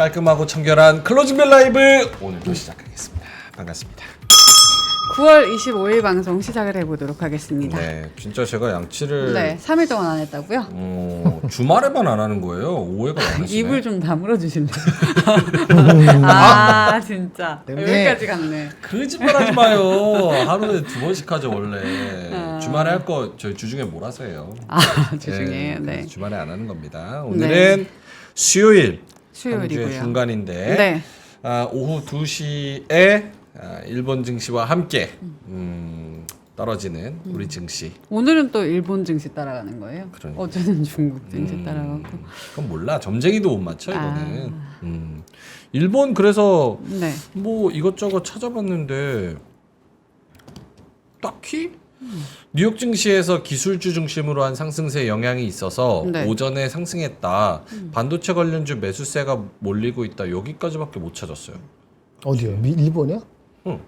깔끔하고 청결한 클로징벨 라이브 오늘도 시작하겠습니다. 반갑습니다. 9월 25일 방송 시작을 해보도록 하겠습니다. 네, 진짜 제가 양치를 네, 3일 동안 안 했다고요? 주말에만 안 하는 거예요. 오해가 많으시네. 입을 좀 다물어 주실래요? 아 진짜 여기까지 갔네. 거짓말하지 마요. 하루에 2번씩 하죠 원래. 주말에 할 거 저희 주중에 몰아서 해요. 아 주중에 네. 그래서 주말에 안 하는 겁니다. 오늘은 수요일. 수요일이고요. 한 주의 중간인데 네. 오후 2시에 일본 증시와 함께 떨어지는 우리 증시. 오늘은 또 일본 증시 따라가는 거예요? 그러니까. 어제는 중국 증시 따라가고. 그건 몰라. 점쟁이도 못 맞춰 이거는. 일본 그래서 네. 뭐 이것저것 찾아봤는데 딱히 뉴욕 증시에서 기술주 중심으로 한 상승세 영향이 있어서 네. 오전에 상승했다. 반도체 관련주 매수세가 몰리고 있다. 여기까지밖에 못 찾았어요. 어디요? 일본이요? 응.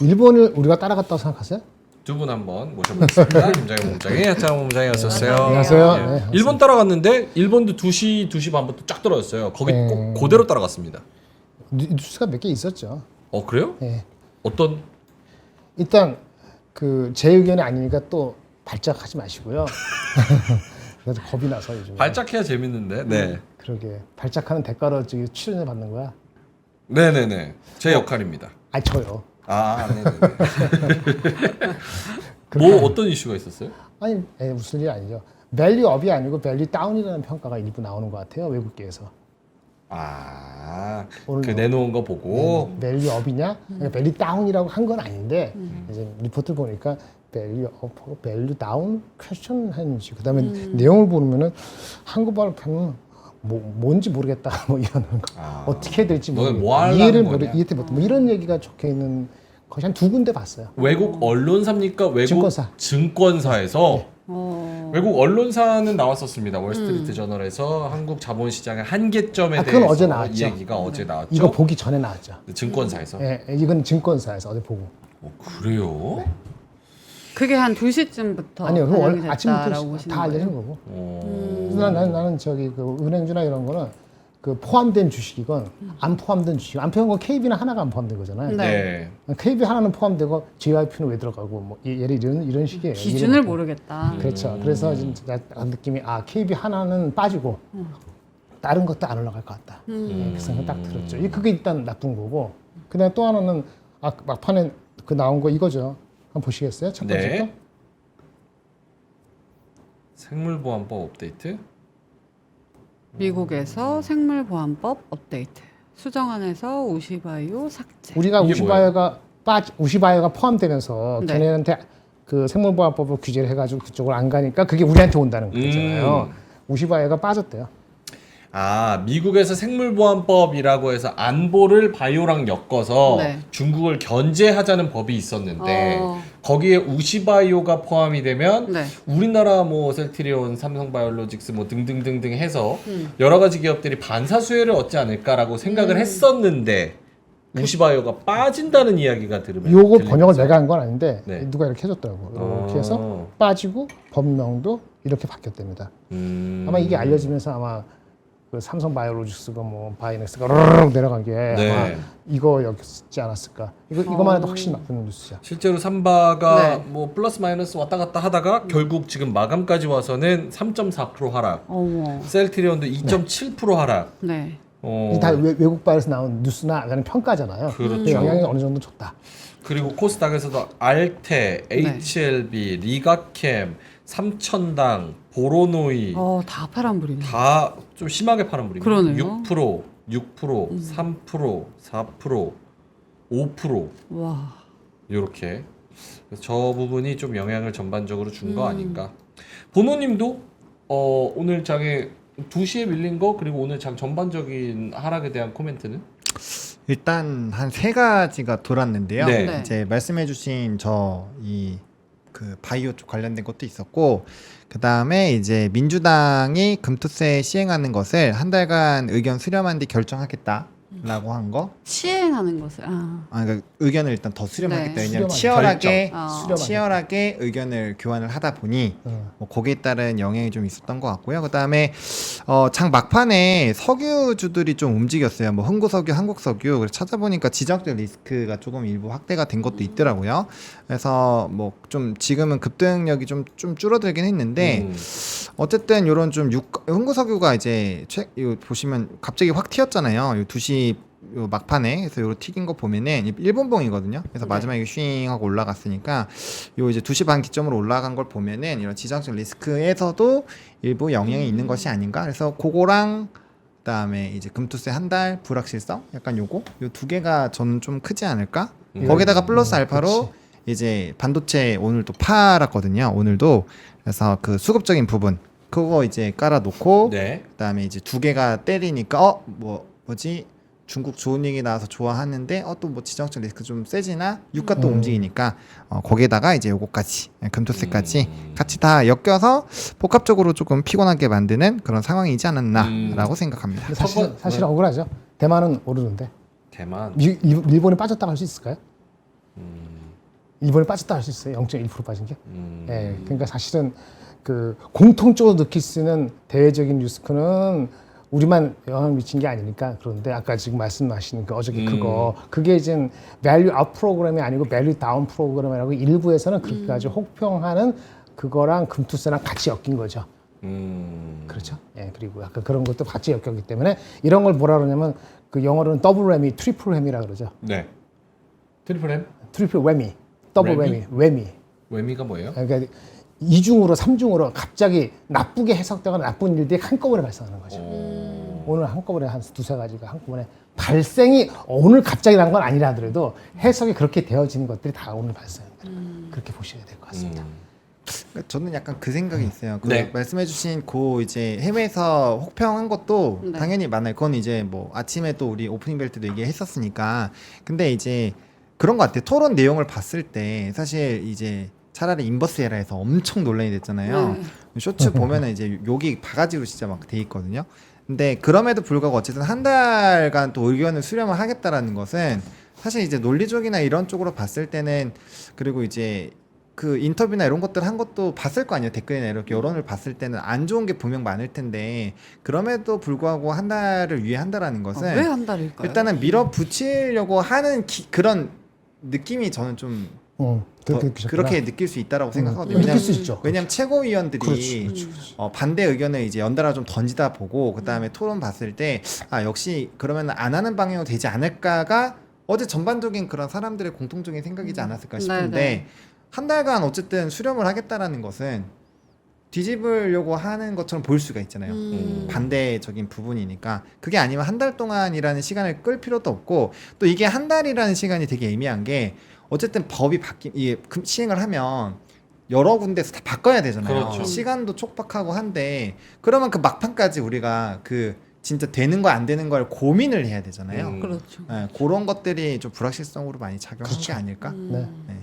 일본을 우리가 따라갔다고 생각하세요? 두 분 한번 모셔보겠습니다. 김장현 몸장이 하창 몸장이 어서오세요. 안녕하세요. 예. 네, 일본 따라갔는데 일본도 2시 반부터 쫙 떨어졌어요. 거기 꼭 그대로 따라갔습니다. 뉴스가 몇 개 있었죠. 그래요? 네. 어떤? 일단 그 제 의견이 아니니까 또 발작하지 마시고요. 그래서 겁이 나서 요즘. 발작해야 재밌는데. 네. 그러게 발작하는 대가로 저기 출연을 받는 거야. 네네네. 제 역할입니다. 저요. 네네네. 뭐 어떤 이슈가 있었어요? 아니 무슨 일이 아니죠. 밸류업이 아니고 밸류다운이라는 평가가 일부 나오는 것 같아요. 외국계에서. 그 내놓은 거 보고. 밸류업이냐? 밸류다운이라고 한 건 아닌데 이제 리포트 보니까 밸류업하고 밸류다운 퀘스천 한지 그다음에 내용을 보면은 한국말 보면 뭔지 모르겠다 뭐 이런 거 어떻게 해야 될지 모르겠다 이해를 이해 못 뭐 이런 얘기가 적혀 있는 것이 한 2군데 봤어요. 외국 언론사입니까? 외국 증권사에서. 네. 외국 언론사는 나왔었습니다. 월스트리트 저널에서 한국 자본시장의 한계점에 그건 대해서 어제 나왔죠. 이 얘기가 어제 나왔죠. 이거 보기 전에 나왔죠. 증권사에서. 네, 이건 증권사에서 어제 보고. 그래요? 네. 그게 한 2시쯤부터 아니요, 반영이 아침부터 됐다라고 보시는 다 알려진 거예요? 거고. 나는 저기 그 은행주나 이런 거는 그 포함된 주식이건 안 포함된 주식, 안 포함된 건 KB는 하나가 안 포함된 거잖아요. 네. KB 하나는 포함되고 JYP는 왜 들어가고 뭐 예를 이런 식이에요. 기준을 모르겠다. 그렇죠. 그래서 진짜 느낌이 KB 하나는 빠지고 다른 것도 안 올라갈 것 같다. 그 생각 딱 들었죠. 그게 일단 나쁜 거고. 그다음에 또 하나는 막판에 그 나온 거 이거죠. 한번 보시겠어요? 첫 번째 거. 생물보안법 업데이트. 미국에서 생물보안법 업데이트. 수정안에서 우시바이오 삭제. 우리가 우시바이오가 포함되면서 네. 걔네한테 그 생물보안법을 규제를 해가지고 그쪽을 안 가니까 그게 우리한테 온다는 거잖아요. 우시바이오가 빠졌대요. 미국에서 생물보안법이라고 해서 안보를 바이오랑 엮어서 네. 중국을 견제하자는 법이 있었는데 거기에 우시바이오가 포함이 되면 네. 우리나라 뭐 셀트리온, 삼성바이오로직스 뭐 등등등등 해서 여러 가지 기업들이 반사수혜를 얻지 않을까라고 생각을 했었는데 우시바이오가 빠진다는 이야기가 들으면 요거 번역을 내가 한 건 아닌데 네. 누가 이렇게 해줬더라고. 이렇게 해서 빠지고 법명도 이렇게 바뀌었답니다. 아마 이게 알려지면서 아마 그 삼성바이오로직스가 뭐 바이넥스가 르르륵 내려간 게 아마 이거였지 않았을까. 이거만 해도 확실히 나쁜 뉴스죠. 실제로 삼바가 네. 뭐 플러스 마이너스 왔다 갔다 하다가 결국 지금 마감까지 와서는 3.4% 하락. 셀트리온도 2.7% 하락. 네. 이게 다 외국 바에서 나온 뉴스나 아니면 평가잖아요. 그렇죠. 영향이 어느 정도 줬다. 그리고 코스닥에서도 알테, HLB, 리가캠, 삼천당, 보로노이 다 파란불이네. 다 좀 심하게 파란불입니다. 그러네요. 6%, 3%, 4%, 5% 와. 이렇게 저 부분이 좀 영향을 전반적으로 준 거 아닌가. 보노님도 오늘 장에 2시에 밀린 거 그리고 오늘 장 전반적인 하락에 대한 코멘트는? 일단 한 3가지가 돌았는데요. 네. 이제 말씀해주신 그 바이오 쪽 관련된 것도 있었고, 그 다음에 이제 민주당이 금투세 시행하는 것을 한 달간 의견 수렴한 뒤 결정하겠다. 라고 한 거. 시행하는 것을. 그러니까 의견을 일단 더 수렴하겠다. 네. 왜냐면 수렴하기. 치열하게 수렴하기. 의견을 교환을 하다 보니 어. 뭐 거기에 따른 영향이 좀 있었던 것 같고요. 그다음에 장 막판에 석유주들이 좀 움직였어요. 뭐 흥구석유, 한국석유. 그래서 찾아보니까 지정학적 리스크가 조금 일부 확대가 된 것도 있더라고요. 그래서 뭐 좀 지금은 급등력이 좀 줄어들긴 했는데 어쨌든 요런 좀 흥구석유가 이제 이거 보시면 갑자기 확 튀었잖아요. 요 2시 요 막판에 그래서 요로 튀긴 거 보면은 일본봉이거든요. 그래서 네. 마지막에 슈잉 하고 올라갔으니까 요 이제 2시 반 기점으로 올라간 걸 보면은 이런 지정학적 리스크에서도 일부 영향이 있는 것이 아닌가. 그래서 그거랑 그다음에 이제 금투세 한 달 불확실성 약간 요 두 개가 저는 좀 크지 않을까. 거기다가 플러스 알파로 그치. 이제 반도체 오늘 또 팔았거든요. 오늘도. 그래서 그 수급적인 부분 그거 이제 깔아놓고 네. 그다음에 이제 두 개가 때리니까 뭐지 중국 좋은 얘기 나와서 좋아하는데 또 뭐 지정학적 리스크 좀 세지나 유가 또 움직이니까 거기에다가 이제 요거까지 금토세까지 같이 다 엮여서 복합적으로 조금 피곤하게 만드는 그런 상황이지 않았나라고 생각합니다. 근데 사실은 억울하죠. 대만은 오르는데 대만. 일본이 빠졌다고 할 수 있을까요? 일본이 빠졌다 할 수 있어요. 0.1% 빠진 게. 예, 그러니까 사실은 그 공통적으로 느낄 수 있는 대외적인 리스크는 우리만 영향을 미친 게 아니니까. 그런데 아까 지금 말씀하신 그 어저께 그거 그게 이제 value up 프로그램이 아니고 value down 프로그램이라고 일부에서는 그렇게까지 혹평하는 그거랑 금투세랑 같이 엮인 거죠. 그렇죠. 예, 그리고 약간 그런 것도 같이 엮였기 때문에 이런 걸 뭐라 그러냐면 그 영어로는 더블 램이 트리플 램이라 그러죠. 네. 트리플 M? 트리플 웨미, 더블 웨미? 웨미. 외미가 뭐예요? 그러니까 이중으로 삼중으로 갑자기 나쁘게 해석되거나 나쁜 일들이 한꺼번에 발생하는 거죠. 오늘 한꺼번에 한 두세 가지가 한꺼번에 발생이 오늘 갑자기 난 건 아니라 하더라도 해석이 그렇게 되어지는 것들이 다 오늘 발생해요. 그렇게 보셔야 될 것 같습니다. 그러니까 저는 약간 그 생각이 있어요. 그 네. 말씀해주신 그 이제 해외에서 혹평한 것도 네. 당연히 많아요. 그건 이제 뭐 아침에 또 우리 오프닝 벨 때도 얘기했었으니까. 근데 이제 그런 것 같아요. 토론 내용을 봤을 때 사실 이제 차라리 인버스 에라에서 엄청 논란이 됐잖아요. 쇼츠 보면은 이제 여기 바가지로 진짜 막 돼 있거든요. 근데 그럼에도 불구하고 어쨌든 한 달간 또 의견을 수렴을 하겠다라는 것은 사실 이제 논리적이나 이런 쪽으로 봤을 때는 그리고 이제 그 인터뷰나 이런 것들 한 것도 봤을 거 아니에요. 댓글이나 이렇게 여론을 봤을 때는 안 좋은 게 분명 많을 텐데 그럼에도 불구하고 한 달을 위해 한다라는 것은 왜 한 달일까요? 일단은 밀어붙이려고 하는 그런 느낌이 저는 좀 그렇게 느끼셨구나. 그렇게 느낄 수 있다라고 생각하거든요. 느낄 수 있죠. 왜냐면 최고위원들이 그렇지. 반대 의견을 이제 연달아 좀 던지다 보고 그 다음에 토론 봤을 때 역시 그러면 안 하는 방향으로 되지 않을까가 어제 전반적인 그런 사람들의 공통적인 생각이지 않았을까 싶은데 네네. 한 달간 어쨌든 수렴을 하겠다라는 것은 뒤집으려고 하는 것처럼 보일 수가 있잖아요. 반대적인 부분이니까 그게 아니면 한 달 동안이라는 시간을 끌 필요도 없고 또 이게 한 달이라는 시간이 되게 애매한 게 어쨌든 법이 이게 시행을 하면 여러 군데서 다 바꿔야 되잖아요. 그렇죠. 시간도 촉박하고 한데 그러면 그 막판까지 우리가 그 진짜 되는 거 안 되는 걸 고민을 해야 되잖아요. 그렇죠. 네, 그런 것들이 좀 불확실성으로 많이 작용한 게 아닐까? 네. 네.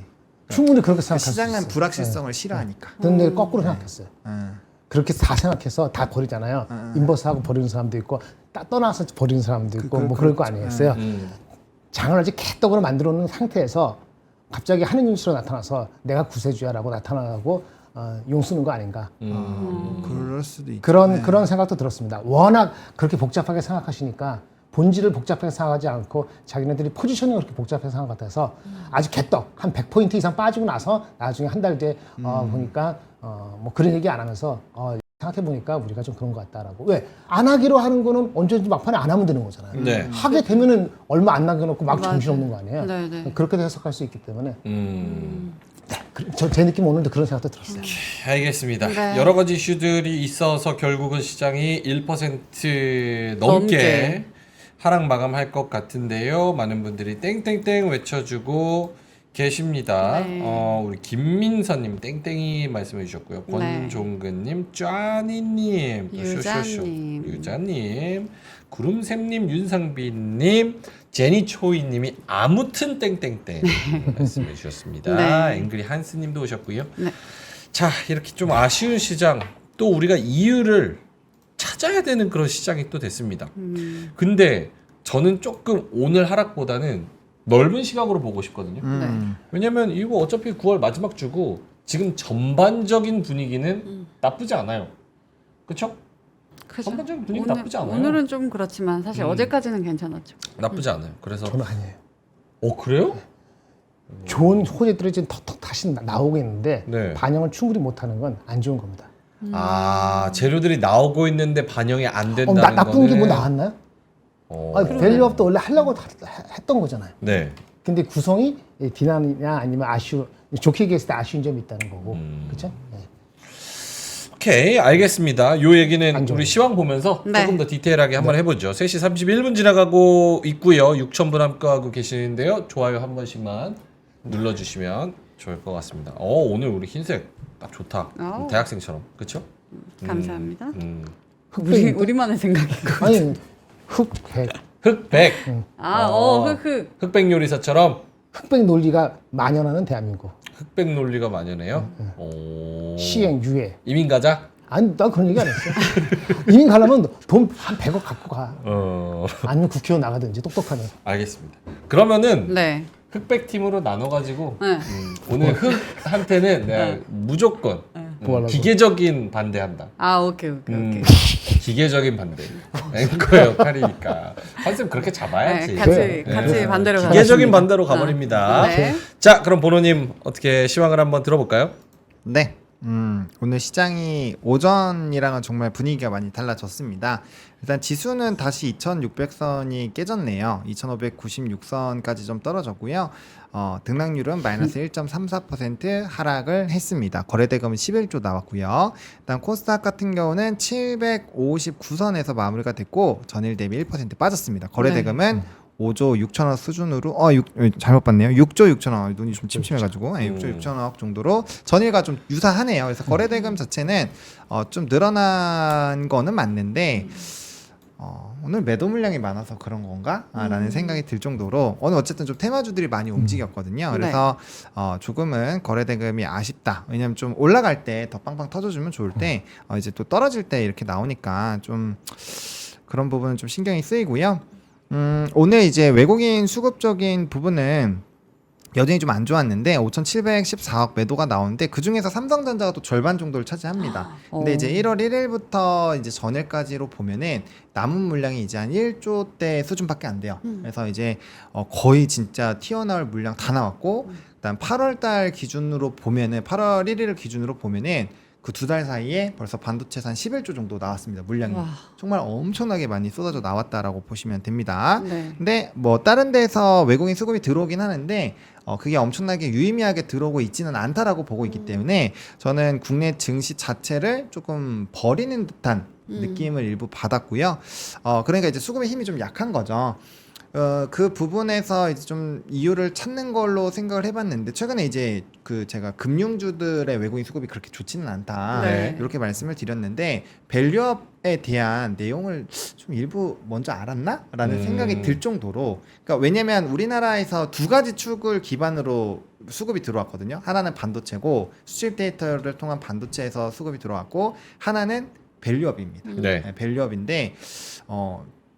충분히 그렇게 생각할 수 시장은 있어요. 불확실성을 싫어하니까. 근데 거꾸로 생각했어요. 음. 그렇게 다 생각해서 다 버리잖아요. 인버스하고 버리는 사람도 있고 떠나서 버리는 사람도 있고 뭐 그럴 거 아니겠어요. 장을 아직 개떡으로 만들어 놓은 상태에서 갑자기 하는 뉴스로 나타나서 내가 구세주야라고 나타나고 용 쓰는 거 아닌가. 그럴 수도 있죠. 그런 생각도 들었습니다. 워낙 그렇게 복잡하게 생각하시니까 본질을 복잡하게 생각하지 않고 자기네들이 포지셔닝을 그렇게 복잡하게 생각 같아서 아주 개떡 한 100포인트 이상 빠지고 나서 나중에 한 달 뒤에 보니까 뭐 그런 얘기 안 하면서 생각해 보니까 우리가 좀 그런 것 같다라고. 왜 안 하기로 하는 거는 언제든지 막판에 안 하면 되는 거잖아요. 네. 하게 되면은 얼마 안 남겨놓고 막 맞아요. 정신없는 거 아니에요. 네네. 그렇게도 해석할 수 있기 때문에 제 느낌 오늘도 그런 생각도 들었어요. 알겠습니다. 네. 여러 가지 이슈들이 있어서 결국은 시장이 1% 넘게 넘게. 하락 마감할 것 같은데요. 많은 분들이 땡땡땡 외쳐주고 계십니다. 네. 우리 김민서님 땡땡이 말씀해 주셨고요. 네. 권종근님, 쟈니님, 또 유자님. 유자님, 구름샘님, 윤상빈님, 제니초이님이 아무튼 땡땡땡 말씀해 주셨습니다. 네. 앵그리 한스님도 오셨고요. 네. 자, 이렇게 좀 아쉬운 시장, 또 우리가 이유를 찾아야 되는 그런 시장이 또 됐습니다. 근데 저는 조금 오늘 하락보다는 넓은 시각으로 보고 싶거든요. 왜냐면 이거 어차피 9월 마지막 주고 지금 전반적인 분위기는 나쁘지 않아요. 그렇죠? 그죠. 전반적인 분위기 나쁘지 않아요. 오늘은 좀 그렇지만 사실 어제까지는 괜찮았죠. 나쁘지 않아요. 그래서 저는 아니에요. 그래요? 좋은 호재들이 지금 턱턱 다시 나오고 있는데 네. 반영을 충분히 못하는 건 안 좋은 겁니다. 재료들이 나오고 있는데 반영이 안 된다는 나쁜 게 뭐 거는 나왔나요? 어. 밸류업도 원래 하려고 했던 거잖아요. 네. 근데 구성이 비난이냐 아니면 좋게 얘기했을 때 아쉬운 점이 있다는 거고, 그렇죠? 네. 오케이, 알겠습니다. 요 얘기는 안 좋아요. 우리 시황 보면서 네. 조금 더 디테일하게 한번 해보죠. 3시 31분 지나가고 있고요. 6,000분 함께하고 계시는데요. 좋아요 한 번씩만 눌러주시면 좋을 것 같습니다. 오늘 우리 흰색 딱 좋다. 오. 대학생처럼, 그렇죠? 감사합니다. 흑백 우리만의 생각이고. 아니 흑백 흑백, 흑백 요리사처럼 흑백 논리가 만연하는 대한민국 흑백 논리가 만연해요. 오. 시행 유예. 이민 가자. 아니 나 그런 얘기 안 했어. 이민 가려면 돈 한 100억 갖고 가. 아니면 국회의원 나가든지 똑똑하네. 알겠습니다. 그러면은 네. 흑백 팀으로 나눠가지고 네. 오늘 흑한테는 내가 무조건 뭐 하려고? 기계적인 반대한다. 오케이. 기계적인 반대. 앵커의 역할이니까 컨셉 그렇게 잡아야지. 네, 같이 반대로 가요. 기계적인 반대로 가버립니다. 네. 자, 그럼 보노님 어떻게 시황을 한번 들어볼까요? 네. 오늘 시장이 오전이랑은 정말 분위기가 많이 달라졌습니다. 일단 지수는 다시 2600선이 깨졌네요. 2596선까지 좀 떨어졌고요. 등락률은 마이너스 1.34% 하락을 했습니다. 거래대금은 11조 나왔고요. 일단 코스닥 같은 경우는 759선에서 마무리가 됐고 전일 대비 1% 빠졌습니다. 거래대금은 5조 6천억 수준으로 잘못 봤네요. 6조 6천억 눈이 좀 침침해가지고 6조 6천억 정도로 전일과 좀 유사하네요. 그래서 거래대금 자체는 좀 늘어난 거는 맞는데 오늘 매도 물량이 많아서 그런 건가? 라는 생각이 들 정도로 오늘 어쨌든 좀 테마주들이 많이 움직였거든요. 그래서 조금은 거래대금이 아쉽다. 왜냐면 좀 올라갈 때 더 빵빵 터져주면 좋을 때 이제 또 떨어질 때 이렇게 나오니까 좀 그런 부분은 좀 신경이 쓰이고요. 오늘 이제 외국인 수급적인 부분은 여전히 좀 안 좋았는데 5,714억 매도가 나오는데 그 중에서 삼성전자가 또 절반 정도를 차지합니다. 근데 이제 1월 1일부터 이제 전일까지로 보면은 남은 물량이 이제 한 1조대 수준밖에 안 돼요. 그래서 이제 거의 진짜 튀어나올 물량 다 나왔고, 그다음 8월달 기준으로 보면은 8월 1일 기준으로 보면은 그 2달 사이에 벌써 반도체에서 한 11조 정도 나왔습니다. 물량이. 와. 정말 엄청나게 많이 쏟아져 나왔다라고 보시면 됩니다. 네. 근데 뭐 다른 데서 외국인 수급이 들어오긴 하는데 그게 엄청나게 유의미하게 들어오고 있지는 않다라고 보고 있기 때문에 저는 국내 증시 자체를 조금 버리는 듯한 느낌을 일부 받았고요. 그러니까 이제 수급의 힘이 좀 약한 거죠. 그 부분에서 이제 좀 이유를 찾는 걸로 생각을 해봤는데 최근에 이제 그 제가 금융주들의 외국인 수급이 그렇게 좋지는 않다 네. 이렇게 말씀을 드렸는데 밸류업에 대한 내용을 좀 일부 먼저 알았나라는 생각이 들 정도로, 그러니까 왜냐면 우리나라에서 두 가지 축을 기반으로 수급이 들어왔거든요. 하나는 반도체고 수출 데이터를 통한 반도체에서 수급이 들어왔고 하나는 밸류업입니다. 네. 밸류업인데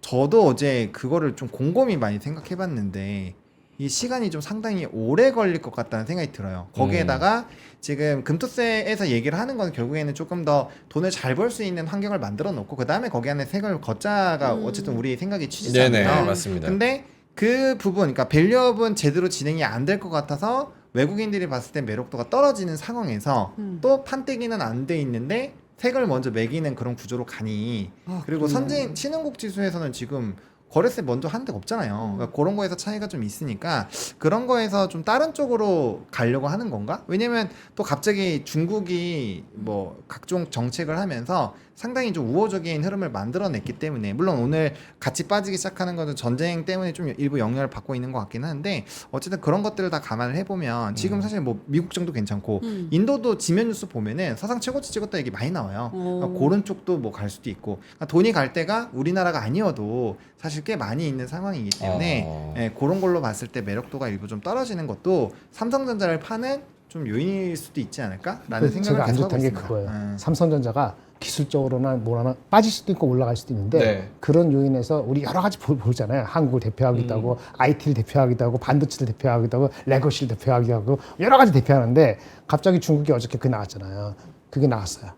저도 어제 그거를 좀 곰곰이 많이 생각해봤는데 이 시간이 좀 상당히 오래 걸릴 것 같다는 생각이 들어요. 거기에다가 지금 금토세에서 얘기를 하는 건 결국에는 조금 더 돈을 잘 벌 수 있는 환경을 만들어 놓고 그 다음에 거기 안에 색을 걷자가 어쨌든 우리 생각이 취지잖아요. 네네, 맞습니다. 근데 그 부분, 그러니까 밸류업은 제대로 진행이 안 될 것 같아서 외국인들이 봤을 때 매력도가 떨어지는 상황에서 또 판때기는 안 돼 있는데 색을 먼저 매기는 그런 구조로 가니, 그리고 선진 신흥국 지수에서는 지금 거래세 먼저 한 데가 없잖아요. 그러니까 그런 거에서 차이가 좀 있으니까 그런 거에서 좀 다른 쪽으로 가려고 하는 건가? 왜냐면 또 갑자기 중국이 뭐 각종 정책을 하면서 상당히 좀 우호적인 흐름을 만들어냈기 때문에, 물론 오늘 같이 빠지기 시작하는 것은 전쟁 때문에 좀 일부 영향을 받고 있는 것 같긴 한데 어쨌든 그런 것들을 다 감안을 해보면 지금 사실 뭐 미국 정도 괜찮고 인도도 지면 뉴스 보면은 사상 최고치 찍었다 얘기 많이 나와요. 그러니까 그런 쪽도 뭐 갈 수도 있고, 그러니까 돈이 갈 때가 우리나라가 아니어도 사실 꽤 많이 있는 상황이기 때문에 예, 그런 걸로 봤을 때 매력도가 일부 좀 떨어지는 것도 삼성전자를 파는 좀 요인일 수도 있지 않을까라는 생각을 제가 안 계속 하고 좋다는 게 있습니다. 그거예요. 삼성전자가 기술적으로나 뭐라나 빠질 수도 있고 올라갈 수도 있는데 네. 그런 요인에서 우리 여러 가지 보잖아요. 한국을 대표하기도 하고 IT를 대표하기도 하고 반도체를 대표하기도 하고 레거시를 대표하기도 하고 여러 가지 대표하는데 갑자기 중국이 어저께 그게 나왔잖아요. 그게 나왔어요.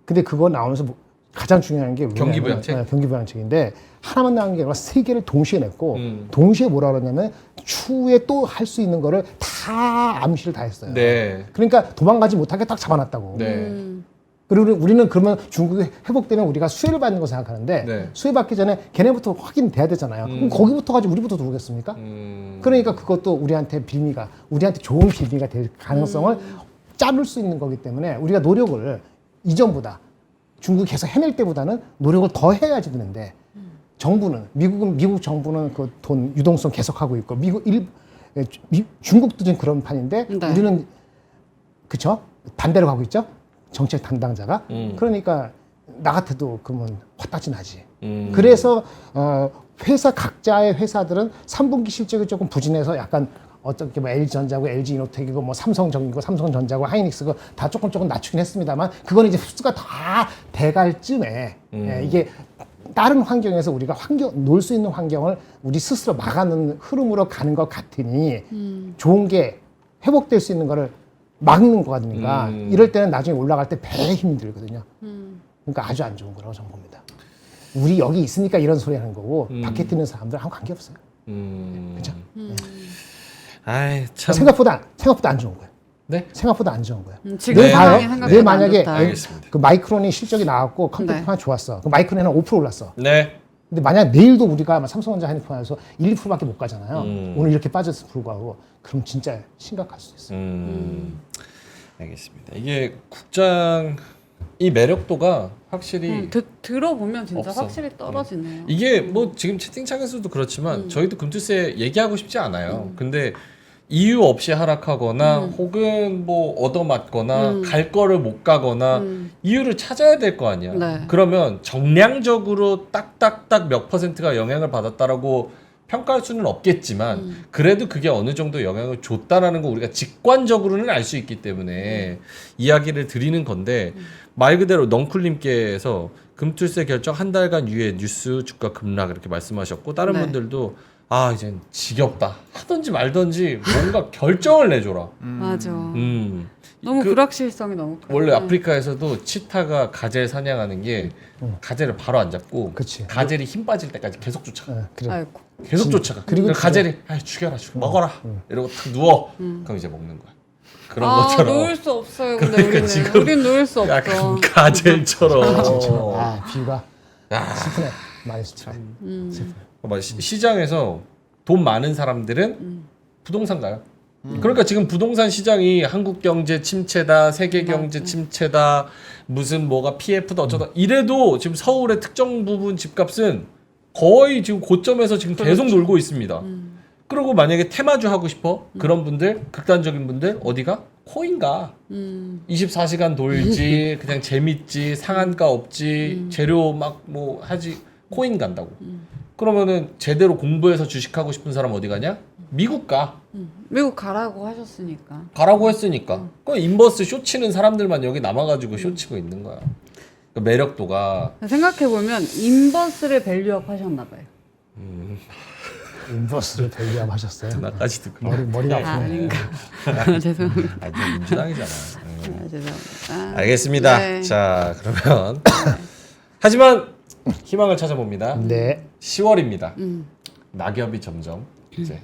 근데 그거 나오면서 가장 중요한 게 경기 부양책? 네, 경기 부양책인데 하나만 나온 게 아니라 세 개를 동시에 냈고 동시에 뭐라 그러냐면 추후에 또 할 수 있는 거를 다 암시를 다 했어요. 네. 그러니까 도망가지 못하게 딱 잡아놨다고. 네. 그리고 우리는 그러면 중국이 회복되면 우리가 수혜를 받는 거 생각하는데 네. 수혜 받기 전에 걔네부터 확인돼야 되잖아요. 그럼 거기부터 가지고 우리부터 누르겠습니까? 그러니까 그것도 우리한테 빌미가 우리한테 좋은 빌미가 될 가능성을 자를 수 있는 거기 때문에 우리가 노력을 이전보다 중국이 계속 해낼 때보다는 노력을 더 해야지 되는데 정부는 미국 정부는 그 돈 유동성 계속하고 있고 중국도 지금 그런 판인데 네. 우리는 그쵸 반대로 가고 있죠. 정책 담당자가 그러니까 나 같아도 그러면 화딱지 나지. 그래서 회사 각자의 회사들은 3분기 실적이 조금 부진해서 약간 어떻게 뭐 LG전자고 LG이노텍이고 뭐 삼성전기고 삼성전자고 하이닉스고 다 조금 낮추긴 했습니다만 그건 이제 흡수가 다 돼갈 쯤에 예, 이게 다른 환경에서 우리가 놀 수 있는 환경을 우리 스스로 막아놓는 흐름으로 가는 것 같으니 좋은 게 회복될 수 있는 거를 막는 거거든요. 이럴 때는 나중에 올라갈 때 배에 힘이 들거든요. 그러니까 아주 안 좋은 거라고 저는 봅니다. 우리 여기 있으니까 이런 소리 하는 거고 밖에 있는 사람들 아무 관계 없어요. 그렇죠? 아이 참. 생각보다 안 좋은 거예요. 네. 생각보다 안 좋은 거예요. 지금 네. 상황이 봐요. 생각보다 내일 안 만약에 좋다. 알겠습니다. 그 마이크론이 실적이 나왔고 컴퓨터만 좋았어. 그 마이크론이 한 5% 올랐어. 네. 근데 만약 내일도 우리가 아마 삼성전자 핸드폰에서 1, 2%밖에 못 가잖아요. 오늘 이렇게 빠져서 불구하고 그럼 진짜 심각할 수 있어요. 알겠습니다. 이게 국장 이 매력도가 확실히 들어보면 진짜 없어. 확실히 떨어지네요. 이게 뭐 지금 채팅창에서도 그렇지만 저희도 금투세 얘기하고 싶지 않아요. 근데 이유 없이 하락하거나 혹은 뭐 얻어맞거나 갈 거를 못 가거나 이유를 찾아야 될 거 아니야. 네. 그러면 정량적으로 딱딱딱 몇 퍼센트가 영향을 받았다라고 평가할 수는 없겠지만 그래도 그게 어느 정도 영향을 줬다라는 거 우리가 직관적으로는 알 수 있기 때문에 이야기를 드리는 건데 말 그대로 넝쿨님께서 금투세 결정 한 달간 유예 뉴스 주가 급락 이렇게 말씀하셨고 다른 네. 분들도 아 이젠 지겹다 하든지 말든지 뭔가 결정을 내줘라. 맞아. 음. 너무 그- 불확실성이 너무 커요. 원래 아프리카에서도 치타가 가젤 사냥하는 게 가젤을 바로 안 잡고 그치. 가젤이 힘 빠질 때까지 계속 쫓아가. 예, 그래. 아이고. 계속 쫓아가. 그리고 그리고 가젤이 아 죽여라 먹어라 이러고 탁 누워. 그럼 이제 먹는 거야. 그런 것처럼. 놓을 수 없어요. 근데 그러니까 우리는 지금 우린 놓을 수 없어. 약간 가젤처럼. 아, 비유가 슬프네. 많이 슬프네. 슬프네. 봐봐, 시장에서 돈 많은 사람들은 부동산 가요. 그러니까 지금 부동산 시장이 한국 경제 침체다, 세계 경제 침체다, 무슨 뭐가 PF다 어쩌다 이래도 지금 서울의 특정 부분 집값은 거의 지금 고점에서 지금 계속 놀고 있습니다. 그리고 만약에 테마주 하고 싶어 그런 분들 극단적인 분들 어디가 코인가 24시간 돌지 그냥 재밌지 상한가 없지 재료 막 뭐 하지 코인 간다고. 그러면은 제대로 공부해서 주식하고 싶은 사람 어디 가냐? 미국 가. 미국 가라고 하셨으니까. 가라고 했으니까. 그 인버스 쇼 치는 사람들만 여기 남아가지고 쇼 치고 있는 거야. 그 매력도가. 생각해보면 인버스를 밸류업 하셨나 봐요. 인버스를 밸류업 하셨어요. 나까지도 머리가 아프네. 아닌가. 죄송합니다. 아니 민주당이잖아. 죄송합니다. 알겠습니다. 네. 자 그러면 하지만 희망을 찾아봅니다. 네. 10월입니다. 낙엽이 점점 이제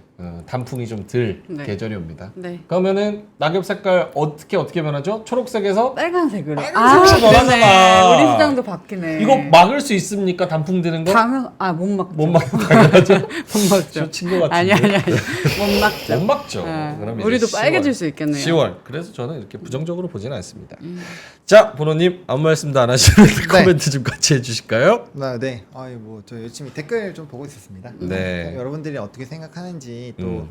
단풍이 좀 들 네. 계절이 옵니다. 네. 그러면은 낙엽 색깔 어떻게 변하죠? 초록색에서 빨간색으로. 빨간색으로 그러네. 변하잖아. 우리 시장도 바뀌네. 이거 막을 수 있습니까? 단풍 드는 거? 못 막죠. 못 막고 당연하죠. 못 막죠. 친구 같은데. 아니. 못 막죠. 못 막죠. 네. 그럼 이제 우리도 10월. 빨개질 수 있겠네요. 10월. 그래서 저는 이렇게 부정적으로 보지는 않습니다. 자, 보노님 아무 말씀도 안 하시는데 코멘트 좀 같이 해주실까요? 네. 뭐저 열심히 댓글 좀 보고 있었습니다. 네. 여러분들이 어떻게 생각하는지 또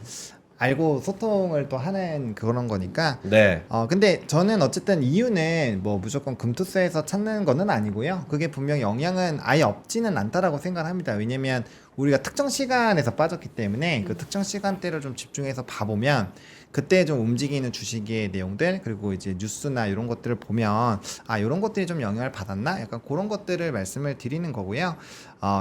알고 소통을 또 하는 그런 거니까. 네. 근데 저는 어쨌든 이유는 뭐 무조건 금투세에서 찾는 거는 아니고요. 그게 분명 영향은 아예 없지는 않다라고 생각합니다. 왜냐면 우리가 특정 시간에서 빠졌기 때문에 그 특정 시간대를 좀 집중해서 봐보면 그때 좀 움직이는 주식의 내용들 그리고 이제 뉴스나 이런 것들을 보면 아 이런 것들이 좀 영향을 받았나 약간 그런 것들을 말씀을 드리는 거고요.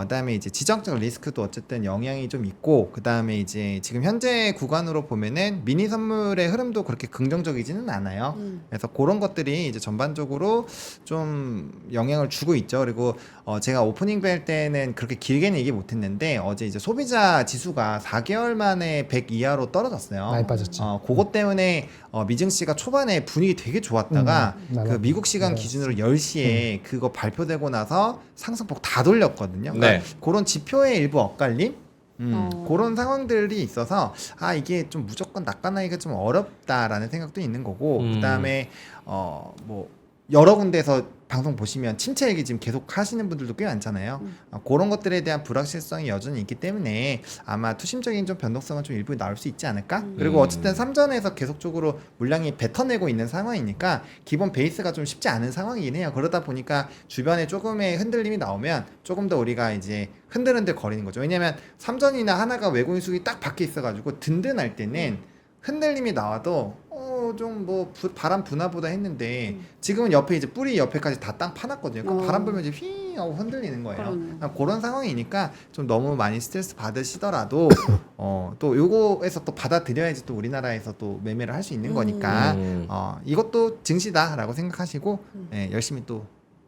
그다음에 이제 지정적 리스크도 어쨌든 영향이 좀 있고 그다음에 이제 지금 현재 구간으로 보면은 미니 선물의 흐름도 그렇게 긍정적이지는 않아요. 그래서 그런 것들이 이제 전반적으로 좀 영향을 주고 있죠. 그리고 제가 오프닝 벨 때는 그렇게 길게는 얘기 못했는데 어제 이제 소비자 지수가 4개월 만에 100 이하로 떨어졌어요. 많이 빠졌지. 그것 때문에 미증 씨가 초반에 분위기 되게 좋았다가 그 미국 시간 네. 기준으로 10시에 그거 발표되고 나서 상승폭 다 돌렸거든요. 그러니까 네. 그런 지표의 일부 엇갈림? 어. 그런 상황들이 있어서 아 이게 좀 무조건 낙관하기가 좀 어렵다라는 생각도 있는 거고 그다음에 뭐 여러 군데에서 방송 보시면 침체 얘기 지금 계속 하시는 분들도 꽤 많잖아요. 그런 것들에 대한 불확실성이 여전히 있기 때문에 아마 투심적인 좀 변동성은 좀 일부 나올 수 있지 않을까? 그리고 어쨌든 3전에서 계속적으로 물량이 뱉어내고 있는 상황이니까 기본 베이스가 좀 쉽지 않은 상황이긴 해요. 그러다 보니까 주변에 조금의 흔들림이 나오면 조금 더 우리가 이제 흔들흔들 거리는 거죠. 왜냐면 3전이나 하나가 외국인 수익이 딱 밖에 있어가지고 든든할 때는 흔들림이 나와도 좀 뭐 바람 부나보다 했는데 지금은 옆에 이제 뿌리 옆에까지 다 땅 파놨거든요. 그럼 바람 불면 이제 휘 하고 흔들리는 거예요. 그러네요. 그런 상황이니까 좀 너무 많이 스트레스 받으시더라도 또 요거에서 또 받아들여야지 또 우리나라에서 또 매매를 할 수 있는 거니까 이것도 증시다라고 생각하시고 열심히 또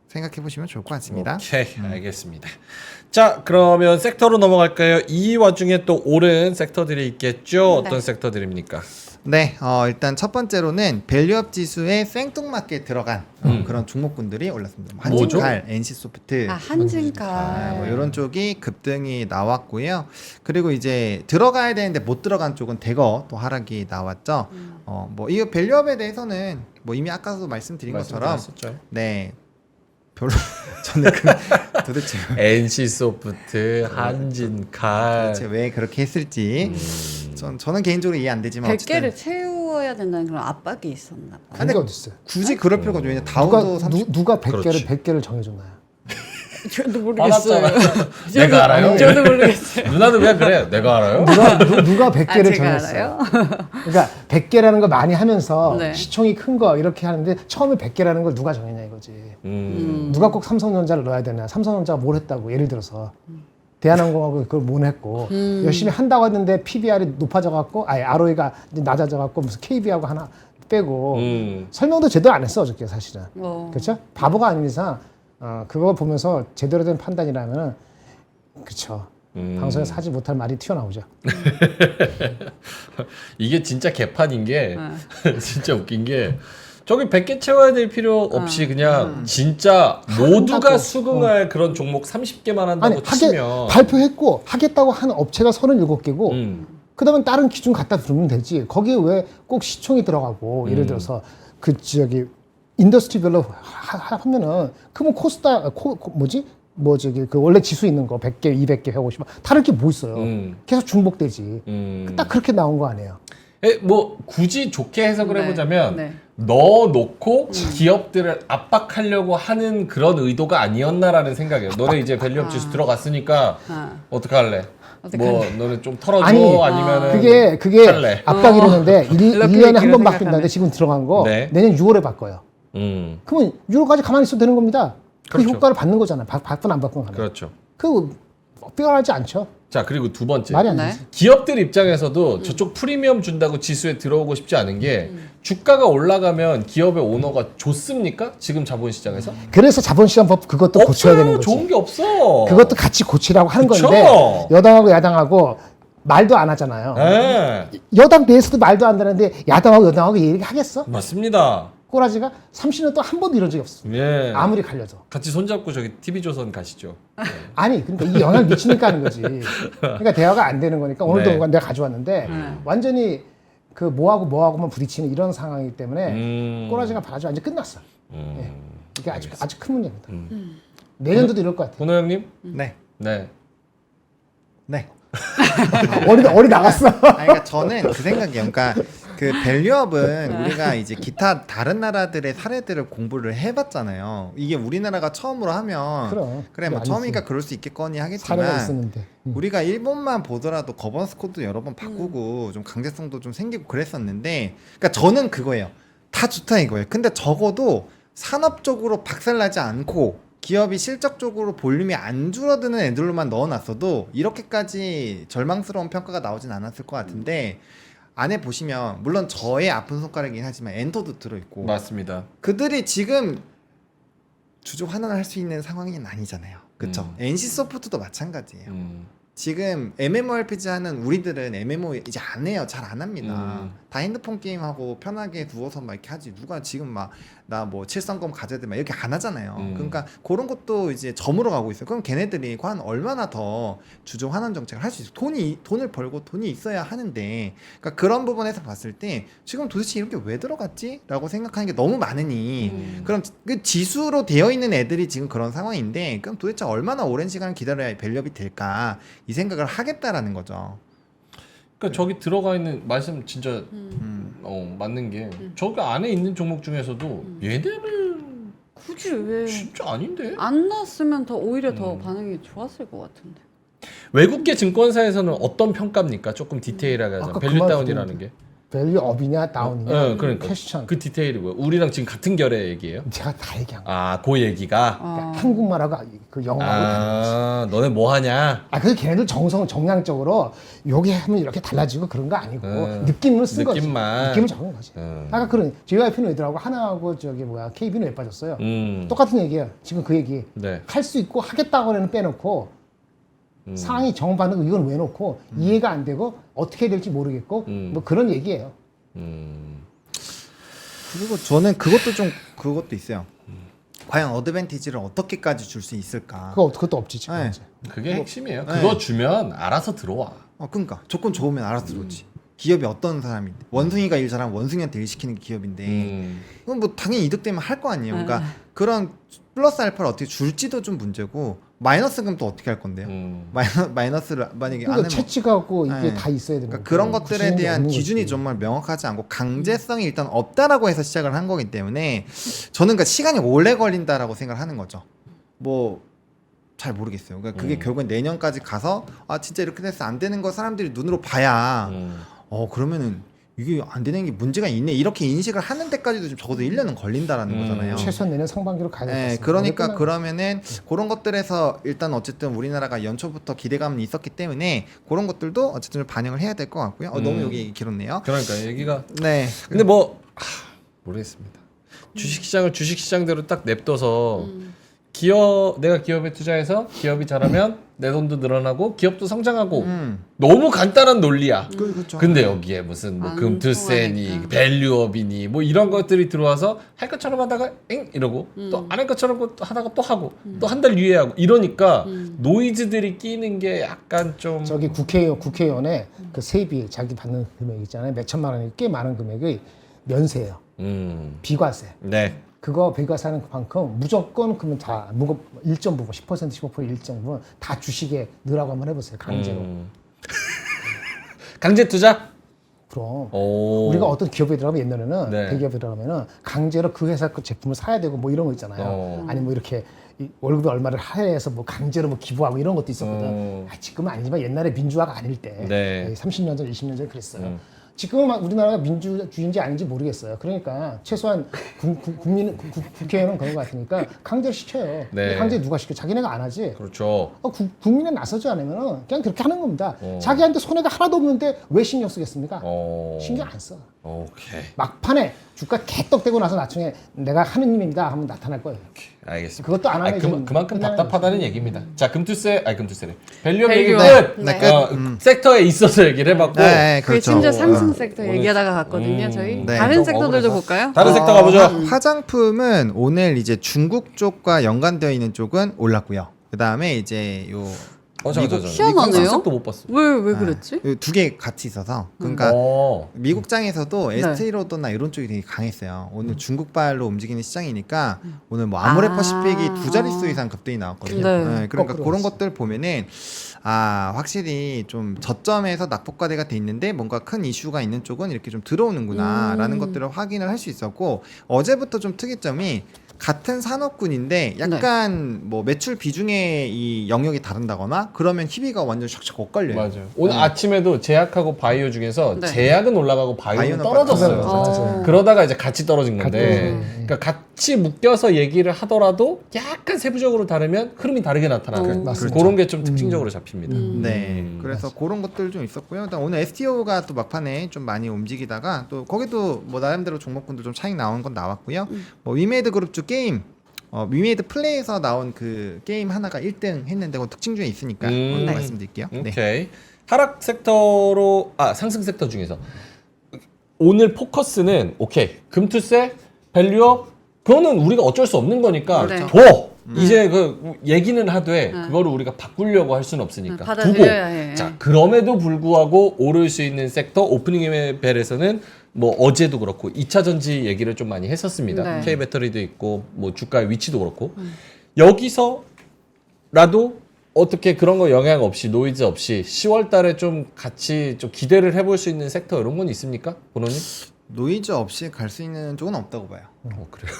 생각해 보시면 좋을 것 같습니다. 오케이, 알겠습니다. 자, 그러면 섹터로 넘어갈까요? 이 와중에 또 오른 섹터들이 있겠죠? 어떤 네. 섹터들입니까? 네, 일단 첫 번째로는 밸류업 지수에 생뚱맞게 들어간 그런 종목군들이 올랐습니다. 뭐죠? 한진칼, NC소프트, 한진칼. 뭐 이런 쪽이 급등이 나왔고요. 그리고 이제 들어가야 되는데 못 들어간 쪽은 대거 또 하락이 나왔죠. 뭐 이거 밸류업에 대해서는 뭐 이미 아까도 말씀드린 것처럼 말씀드렸었죠. 네. 별로 저는 도대체 NC소프트, 한진칼. 도대체 왜 그렇게 했을지 저는 개인적으로 이해 안 되지만 100개를 채워야 된다는 그런 압박이 있었나 봐. 그게 어딨어요? 굳이 그럴 필요가 없죠. 왜냐면 다운도 30 누가 100개를 그렇지. 100개를 정해줬나요? 저도 모르겠어요. 받았잖아요. 내가 알아요? 저도 모르겠어요. 누나는 왜 그래? 내가 알아요? 누가 100개를 제가 정했어요? 알아요? 그러니까 100개라는 거 많이 하면서 네. 시총이 큰 거 이렇게 하는데 처음에 100개라는 걸 누가 정했냐 이거지. 누가 꼭 삼성전자를 넣어야 되냐. 삼성전자가 뭘 했다고 예를 들어서 대한항공하고 그걸 못 했고 열심히 한다고 했는데 PBR이 높아져 갖고 ROE가 낮아져 갖고 무슨 KB하고 하나 빼고 설명도 제대로 안 했어 어저께 사실은. 그렇죠? 바보가 아닌 이상 그거 보면서 제대로 된 판단이라면 그렇죠. 방송에서 하지 못할 말이 튀어나오죠. 이게 진짜 개판인 게 진짜 웃긴 게 저기 100개 채워야 될 필요 없이 그냥 진짜 모두가 한다고. 수긍할 그런 종목 30개만 한다고 아니 치면 발표했고 하겠다고 하는 업체가 37개고 그다음에 다른 기준 갖다 두면 되지. 거기에 왜 꼭 시총이 들어가고 예를 들어서 그 저기 인더스트리별로 하면은 그러면 그 원래 지수 있는 거 100개, 200개, 150만 다를 게 뭐 있어요. 계속 중복되지. 딱 그렇게 나온 거 아니에요. 뭐 굳이 좋게 해석을 네. 해보자면 네. 넣어놓고 기업들을 압박하려고 하는 그런 의도가 아니었나라는 생각이에요. 너네 이제 밸류업 지수 들어갔으니까 어떡할래? 뭐 너네 좀 털어줘 아니면은 그게 할래? 압박이라는데 이렇게 1년에 한 번 생각하네. 바뀐다는데 지금 들어간 거 네. 내년 6월에 바꿔요. 그렇죠. 그러면 6월까지 가만히 있어도 되는 겁니다. 그 그렇죠. 효과를 받는 거잖아요. 바꾼 안 바꾼 간에. 그렇죠. 그 뼈하지 않죠. 자, 그리고 두 번째. 말이 안 네. 되지. 기업들 입장에서도 저쪽 프리미엄 준다고 지수에 들어오고 싶지 않은 게 주가가 올라가면 기업의 오너가 좋습니까? 지금 자본시장에서? 그래서 자본시장법 그것도 고쳐야 되는 거지. 좋은 게 없어. 그것도 같이 고치라고 하는 그쵸? 건데 여당하고 야당하고 말도 안 하잖아요. 네. 여당 내에서도 말도 안 하는데 야당하고 여당하고 얘기하겠어? 맞습니다. 꼬라지가 30년 동안 한 번도 이런 적이 없어. 예. 아무리 갈려도. 같이 손잡고 저기 TV조선 가시죠. 아니 그러니까 이 영향을 미치니까 하는 거지. 그러니까 대화가 안 되는 거니까 오늘도 네. 내가 가져왔는데 완전히 그 뭐하고만 부딪히는 이런 상황이기 때문에 꼬라지가 아주 완전 끝났어. 예. 이게 아주 큰 문제입니다. 내년도도 이럴 것 같아요. 본호 형님? 네. 네. 네. 어리 나갔어. 그러니까 저는 그 생각이에요. 그러니까 그 밸류업은 우리가 이제 기타 다른 나라들의 사례들을 공부를 해봤잖아요. 이게 우리나라가 처음으로 하면 그럼. 그래 뭐 아니지. 처음이니까 그럴 수 있겠거니 사례가 하겠지만 있었는데. 우리가 일본만 보더라도 거버넌스 코드 여러 번 바꾸고 좀 강제성도 좀 생기고 그랬었는데, 그러니까 저는 그거예요. 다 좋다 이거예요. 근데 적어도 산업적으로 박살나지 않고 기업이 실적적으로 볼륨이 안 줄어드는 애들로만 넣어놨어도 이렇게까지 절망스러운 평가가 나오진 않았을 것 같은데, 안에 보시면 물론 저의 아픈 손가락이긴 하지만 엔터도 들어있고 맞습니다. 그들이 지금 주주 환원할 수 있는 상황은 아니잖아요. 그쵸? NC소프트도 마찬가지예요. 지금 MMORPG 하는 우리들은 MMO 이제 안 해요. 잘 안 합니다. 다 핸드폰 게임하고 편하게 누워서 막 이렇게 하지. 누가 지금 막 나 뭐 칠성검 가져야 돼 막 이렇게 안 하잖아요. 그러니까 그런 것도 이제 점으로 가고 있어요. 그럼 걔네들이 과연 얼마나 더 주주 환원 정책을 할 수 있어? 돈을 벌고 돈이 있어야 하는데, 그러니까 그런 부분에서 봤을 때 지금 도대체 이렇게 왜 들어갔지?라고 생각하는 게 너무 많으니 그럼 그 지수로 되어 있는 애들이 지금 그런 상황인데, 그럼 도대체 얼마나 오랜 시간을 기다려야 밸류업이 될까 이 생각을 하겠다라는 거죠. 그러니까 저기 들어가 있는 말씀 진짜 맞는 게 저기 안에 있는 종목 중에서도 얘네는 굳이 왜 진짜 아닌데. 안 났으면 더 오히려 더 반응이 좋았을 것 같은데. 외국계 증권사에서는 어떤 평가입니까? 조금 디테일하게 하자. 아까 밸류 그 다운이라는 게. 밸류업이냐 다운이냐. 네, 그러니까 퀘스천. 그 디테일이 뭐야? 우리랑 지금 같은 결의 얘기예요? 제가 다 얘기한 거야. 아, 그 얘기가. 그러니까 한국말하고 그 영어하고 다른 거지. 아, 너네 뭐 하냐? 그 걔네들 정량적으로 요게 하면 이렇게 달라지고 그런 거 아니고 느낌으로 쓴 거지. 느낌만. 느낌을 적은 거지. 아까 그런 JYP는 애들하고 하나하고 저기 뭐야 KB는 왜 빠졌어요? 똑같은 얘기야. 지금 그 얘기. 네. 할 수 있고 하겠다고는 빼놓고 상황이 정반응 이건 왜 놓고 이해가 안 되고 어떻게 해야 될지 모르겠고 뭐 그런 얘기예요. 그리고 저는 그것도 있어요. 과연 어드밴티지를 어떻게까지 줄 수 있을까? 그것도 없지 지금. 네. 이제. 그게 핵심이에요. 네. 그거 주면 알아서 들어와. 그러니까 조건 좋으면 알아서 들어오지. 기업이 어떤 사람인데, 원숭이가 일 잘하면 원숭이한테 일 시키는 게 기업인데 그럼 뭐 당연히 이득되면 할 거 아니에요. 그러니까 그런 플러스 알파를 어떻게 줄지도 좀 문제고, 마이너스금 또 어떻게 할 건데요? 마이너스를 만약에 안 그러니까 하면 채찍하고 이게 네. 다 있어야 되는 그러니까 거고. 그런 것들에 구체적인 게 대한 없는 기준이 거지. 정말 명확하지 않고 강제성이 일단 없다라고 해서 시작을 한 거기 때문에 저는 그러니까 시간이 오래 걸린다라고 생각을 하는 거죠. 뭐 잘 모르겠어요. 그러니까 그게 결국엔 내년까지 가서 진짜 이렇게 돼서 안 되는 거 사람들이 눈으로 봐야 그러면은 이게 안 되는 게 문제가 있네 이렇게 인식을 하는 데까지도 좀 적어도 1년은 걸린다라는 거잖아요. 최소한 내년 상반기로 가야 될 것 네, 같습니다. 그러니까 어렵구나. 그러면은 그런 것들에서 일단 어쨌든 우리나라가 연초부터 기대감은 있었기 때문에 그런 것들도 어쨌든 좀 반영을 해야 될 것 같고요. 너무 여기 길었네요. 그러니까 얘기가. 네. 근데 뭐 모르겠습니다. 주식시장을 주식시장대로 딱 냅둬서 내가 기업에 투자해서 기업이 잘하면 내 돈도 늘어나고 기업도 성장하고 너무 간단한 논리야. 그렇죠. 근데 여기에 무슨 뭐 안 금투세니 통하니까. 밸류업이니 뭐 이런 것들이 들어와서 할 것처럼 하다가 엥 이러고 또 안 할 것처럼 하다가 또 하고 또 한 달 유예하고 이러니까 노이즈들이 끼는 게 약간 좀 저기 국회의원의 그 세비 자기 받는 금액 있잖아요. 몇 천만 원이 꽤 많은 금액의 면세예요. 비과세. 네. 그거 비과세하는 만큼 무조건 그러면 다 일정 부분 10% 15% 일정 부분 다 주식에 넣으라고 한번 해보세요. 강제로. 강제 투자? 그럼 오. 우리가 어떤 기업에 들어가면 옛날에는 네. 대기업에 들어가면은 강제로 그 회사 그 제품을 사야 되고 뭐 이런 거 있잖아요. 아니 뭐 이렇게 월급에 얼마를 할애해서 뭐 강제로 뭐 기부하고 이런 것도 있었거든. 지금은 아니지만 옛날에 민주화가 아닐 때 네. 30년 전, 20년 전 그랬어요. 지금은 우리나라가 민주주의인지 아닌지 모르겠어요. 그러니까 최소한 국회의원은 그런 것 같으니까 강제로 시켜요. 네. 강제 누가 시켜? 자기네가 안 하지. 그렇죠. 국민에 나서지 않으면 그냥 그렇게 하는 겁니다. 자기한테 손해가 하나도 없는데 왜 신경 쓰겠습니까? 신경 안 써. 오케이. 막판에 주가 개떡대고 나서 나중에 내가 하느님입니다 하면 나타날 거예요. 알겠습니다. 그것도 안 하면 지금 그만큼 끝나는 답답하다는 얘기입니다. 자, 금투세래. 밸류업 얘기 밸류업. 끝. 네. 섹터에 있어서 얘기를 해봤고 네, 그게 그렇죠. 심지어 상승 섹터 오늘- 얘기하다가 갔거든요. 저희 네. 다른 좀 섹터들도 억울해서. 볼까요? 다른 섹터 가보죠. 화장품은 오늘 이제 중국 쪽과 연관되어 있는 쪽은 올랐고요. 그 다음에 이제 요 맞아. 희한하네요. 상승도 못 봤어. 왜 그랬지? 두 개 같이 있어서 그러니까 미국장에서도 네. 에스테이로더나 이런 쪽이 되게 강했어요. 오늘 중국발로 움직이는 시장이니까 오늘 뭐 아모레퍼시픽이 두 자릿수 이상 급등이 나왔거든요. 네. 그러니까 거꾸로 그런 갔어. 것들 보면은 확실히 좀 저점에서 낙폭과대가 돼 있는데 뭔가 큰 이슈가 있는 쪽은 이렇게 좀 들어오는구나라는 것들을 확인을 할 수 있었고 어제부터 좀 특이점이 같은 산업군인데 약간 뭐 매출 비중의 이 영역이 다른다거나 그러면 희비가 완전 샥샥 엇갈려요. 맞아요. 오늘 아침에도 제약하고 바이오 중에서 네. 제약은 올라가고 바이오는 바이오는 떨어졌어요. 맞아요. 그러다가 이제 같이 떨어진 건데, 같이, 그러니까 같이 묶여서 얘기를 하더라도 약간 세부적으로 다르면 흐름이 다르게 나타나는 맞습니다. 그런 게 좀 특징적으로 잡힙니다. 네, 그래서 그런 것들 좀 있었고요. 일단 오늘 STO가 또 막판에 좀 많이 움직이다가 또 거기도 뭐 나름대로 종목군도 좀 차익 나온 건 나왔고요. 뭐 위메이드 그룹 쪽 게임, 위메이드 플레이에서 나온 그 게임 하나가 1등 했는데 그 특징 중에 있으니까 오늘 네. 말씀드릴게요. 네. 오케이. 하락 섹터로 상승 섹터 중에서 오늘 포커스는 오케이 금투세 밸류업 그거는 우리가 어쩔 수 없는 거니까 네. 둬 이제 그 얘기는 하되 그거를 우리가 바꾸려고 할 수는 없으니까 두고 받아들여야 해. 자 그럼에도 불구하고 오를 수 있는 sek터 오프닝 벨에서는 뭐 어제도 그렇고 2차 전지 얘기를 좀 많이 했었습니다. 네. K 배터리도 있고 뭐 주가의 위치도 그렇고 여기서라도 어떻게 그런 거 영향 없이 노이즈 없이 10월 달에 좀 같이 좀 기대를 해볼 수 있는 섹터 이런 건 있습니까? 본원님? 노이즈 없이 갈 수 있는 쪽은 없다고 봐요. 그래요.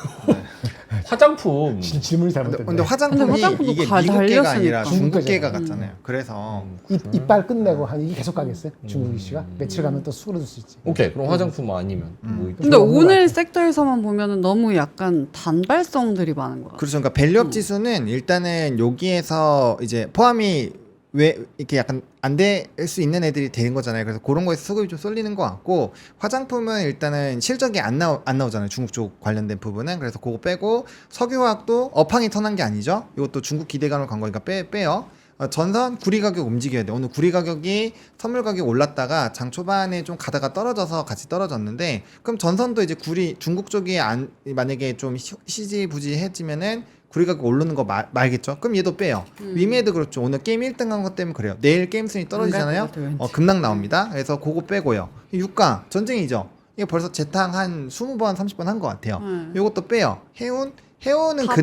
화장품 질문이 잘못됐네. 근데 화장품이 근데 화장품도 이게 다 미국계가 아니라 달렸으니까. 중국계가 같잖아요. 그래서 이빨 끝내고 한 이게 계속 가겠어요? 중국 이슈가 며칠 가면 또 수그러들 수 있지. 오케이 그럼 화장품 아니면 뭐 있죠? 근데 그런 거 오늘 같아요. sek터에서만 보면은 너무 약간 단발성들이 많은 것 같아요. 그렇죠. 그러니까 밸류업 지수는 일단은 여기에서 이제 포함이 왜 이렇게 약간 안 될 수 있는 애들이 되는 거잖아요. 그래서 그런 거에서 수급이 좀 쏠리는 것 같고 화장품은 일단은 실적이 안 나오잖아요. 중국 쪽 관련된 부분은. 그래서 그거 빼고 석유화학도 업황이 턴한 게 아니죠. 이것도 중국 기대감을 간 거니까 빼요. 전선 구리 가격 움직여야 돼. 오늘 구리 가격이 선물 가격 올랐다가 장 초반에 좀 가다가 떨어져서 같이 떨어졌는데 그럼 전선도 이제 구리 중국 쪽이 만약에 좀 시지부지해지면은 구리 가격 오르는 거 말겠죠? 그럼 얘도 빼요. 위메이드 그렇죠. 오늘 게임 1등 한 것 때문에 그래요. 내일 게임 순위 떨어지잖아요. 급락 나옵니다. 그래서 그거 빼고요. 유가 전쟁이죠. 이게 벌써 재탕 한 20번 30번 한 것 같아요. 이것도 빼요. 해운은 다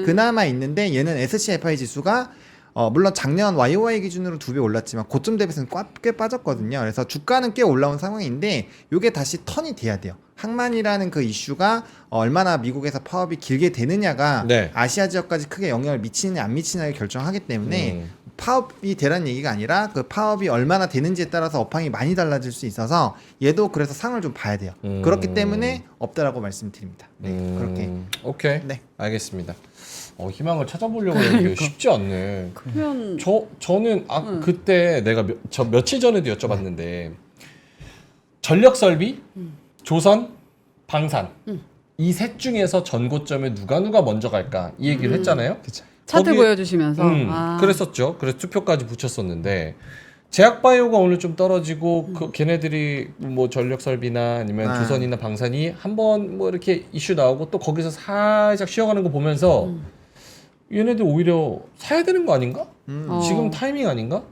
그나마 있는데 얘는 SCFI 지수가 물론 작년 YOY 기준으로 2배 올랐지만 고점 대비해서는 꽤 빠졌거든요. 그래서 주가는 꽤 올라온 상황인데 이게 다시 턴이 돼야 돼요. 항만이라는 그 이슈가 얼마나 미국에서 파업이 길게 되느냐가 네. 아시아 지역까지 크게 영향을 미치느냐 안 미치느냐를 결정하기 때문에 파업이 되라는 얘기가 아니라 그 파업이 얼마나 되는지에 따라서 업황이 많이 달라질 수 있어서 얘도 그래서 상을 좀 봐야 돼요. 그렇기 때문에 없다라고 말씀드립니다. 네, 그렇게. 오케이. 네. 알겠습니다. 희망을 찾아보려고 하는 게 쉽지 않네. 그러면 저는 그때 내가 며칠 전에도 여쭤봤는데 전력 설비, 조선, 방산 이 셋 중에서 전고점에 누가 먼저 갈까 이 얘기를 했잖아요. 그쵸. 차트 거기에- 보여주시면서 그랬었죠. 그래서 투표까지 붙였었는데 제약바이오가 오늘 좀 떨어지고 그 걔네들이 뭐 전력설비나 아니면 조선이나 방산이 한번 뭐 이렇게 이슈 나오고 또 거기서 살짝 쉬어가는 거 보면서 얘네들 오히려 사야 되는 거 아닌가? 지금 타이밍 아닌가?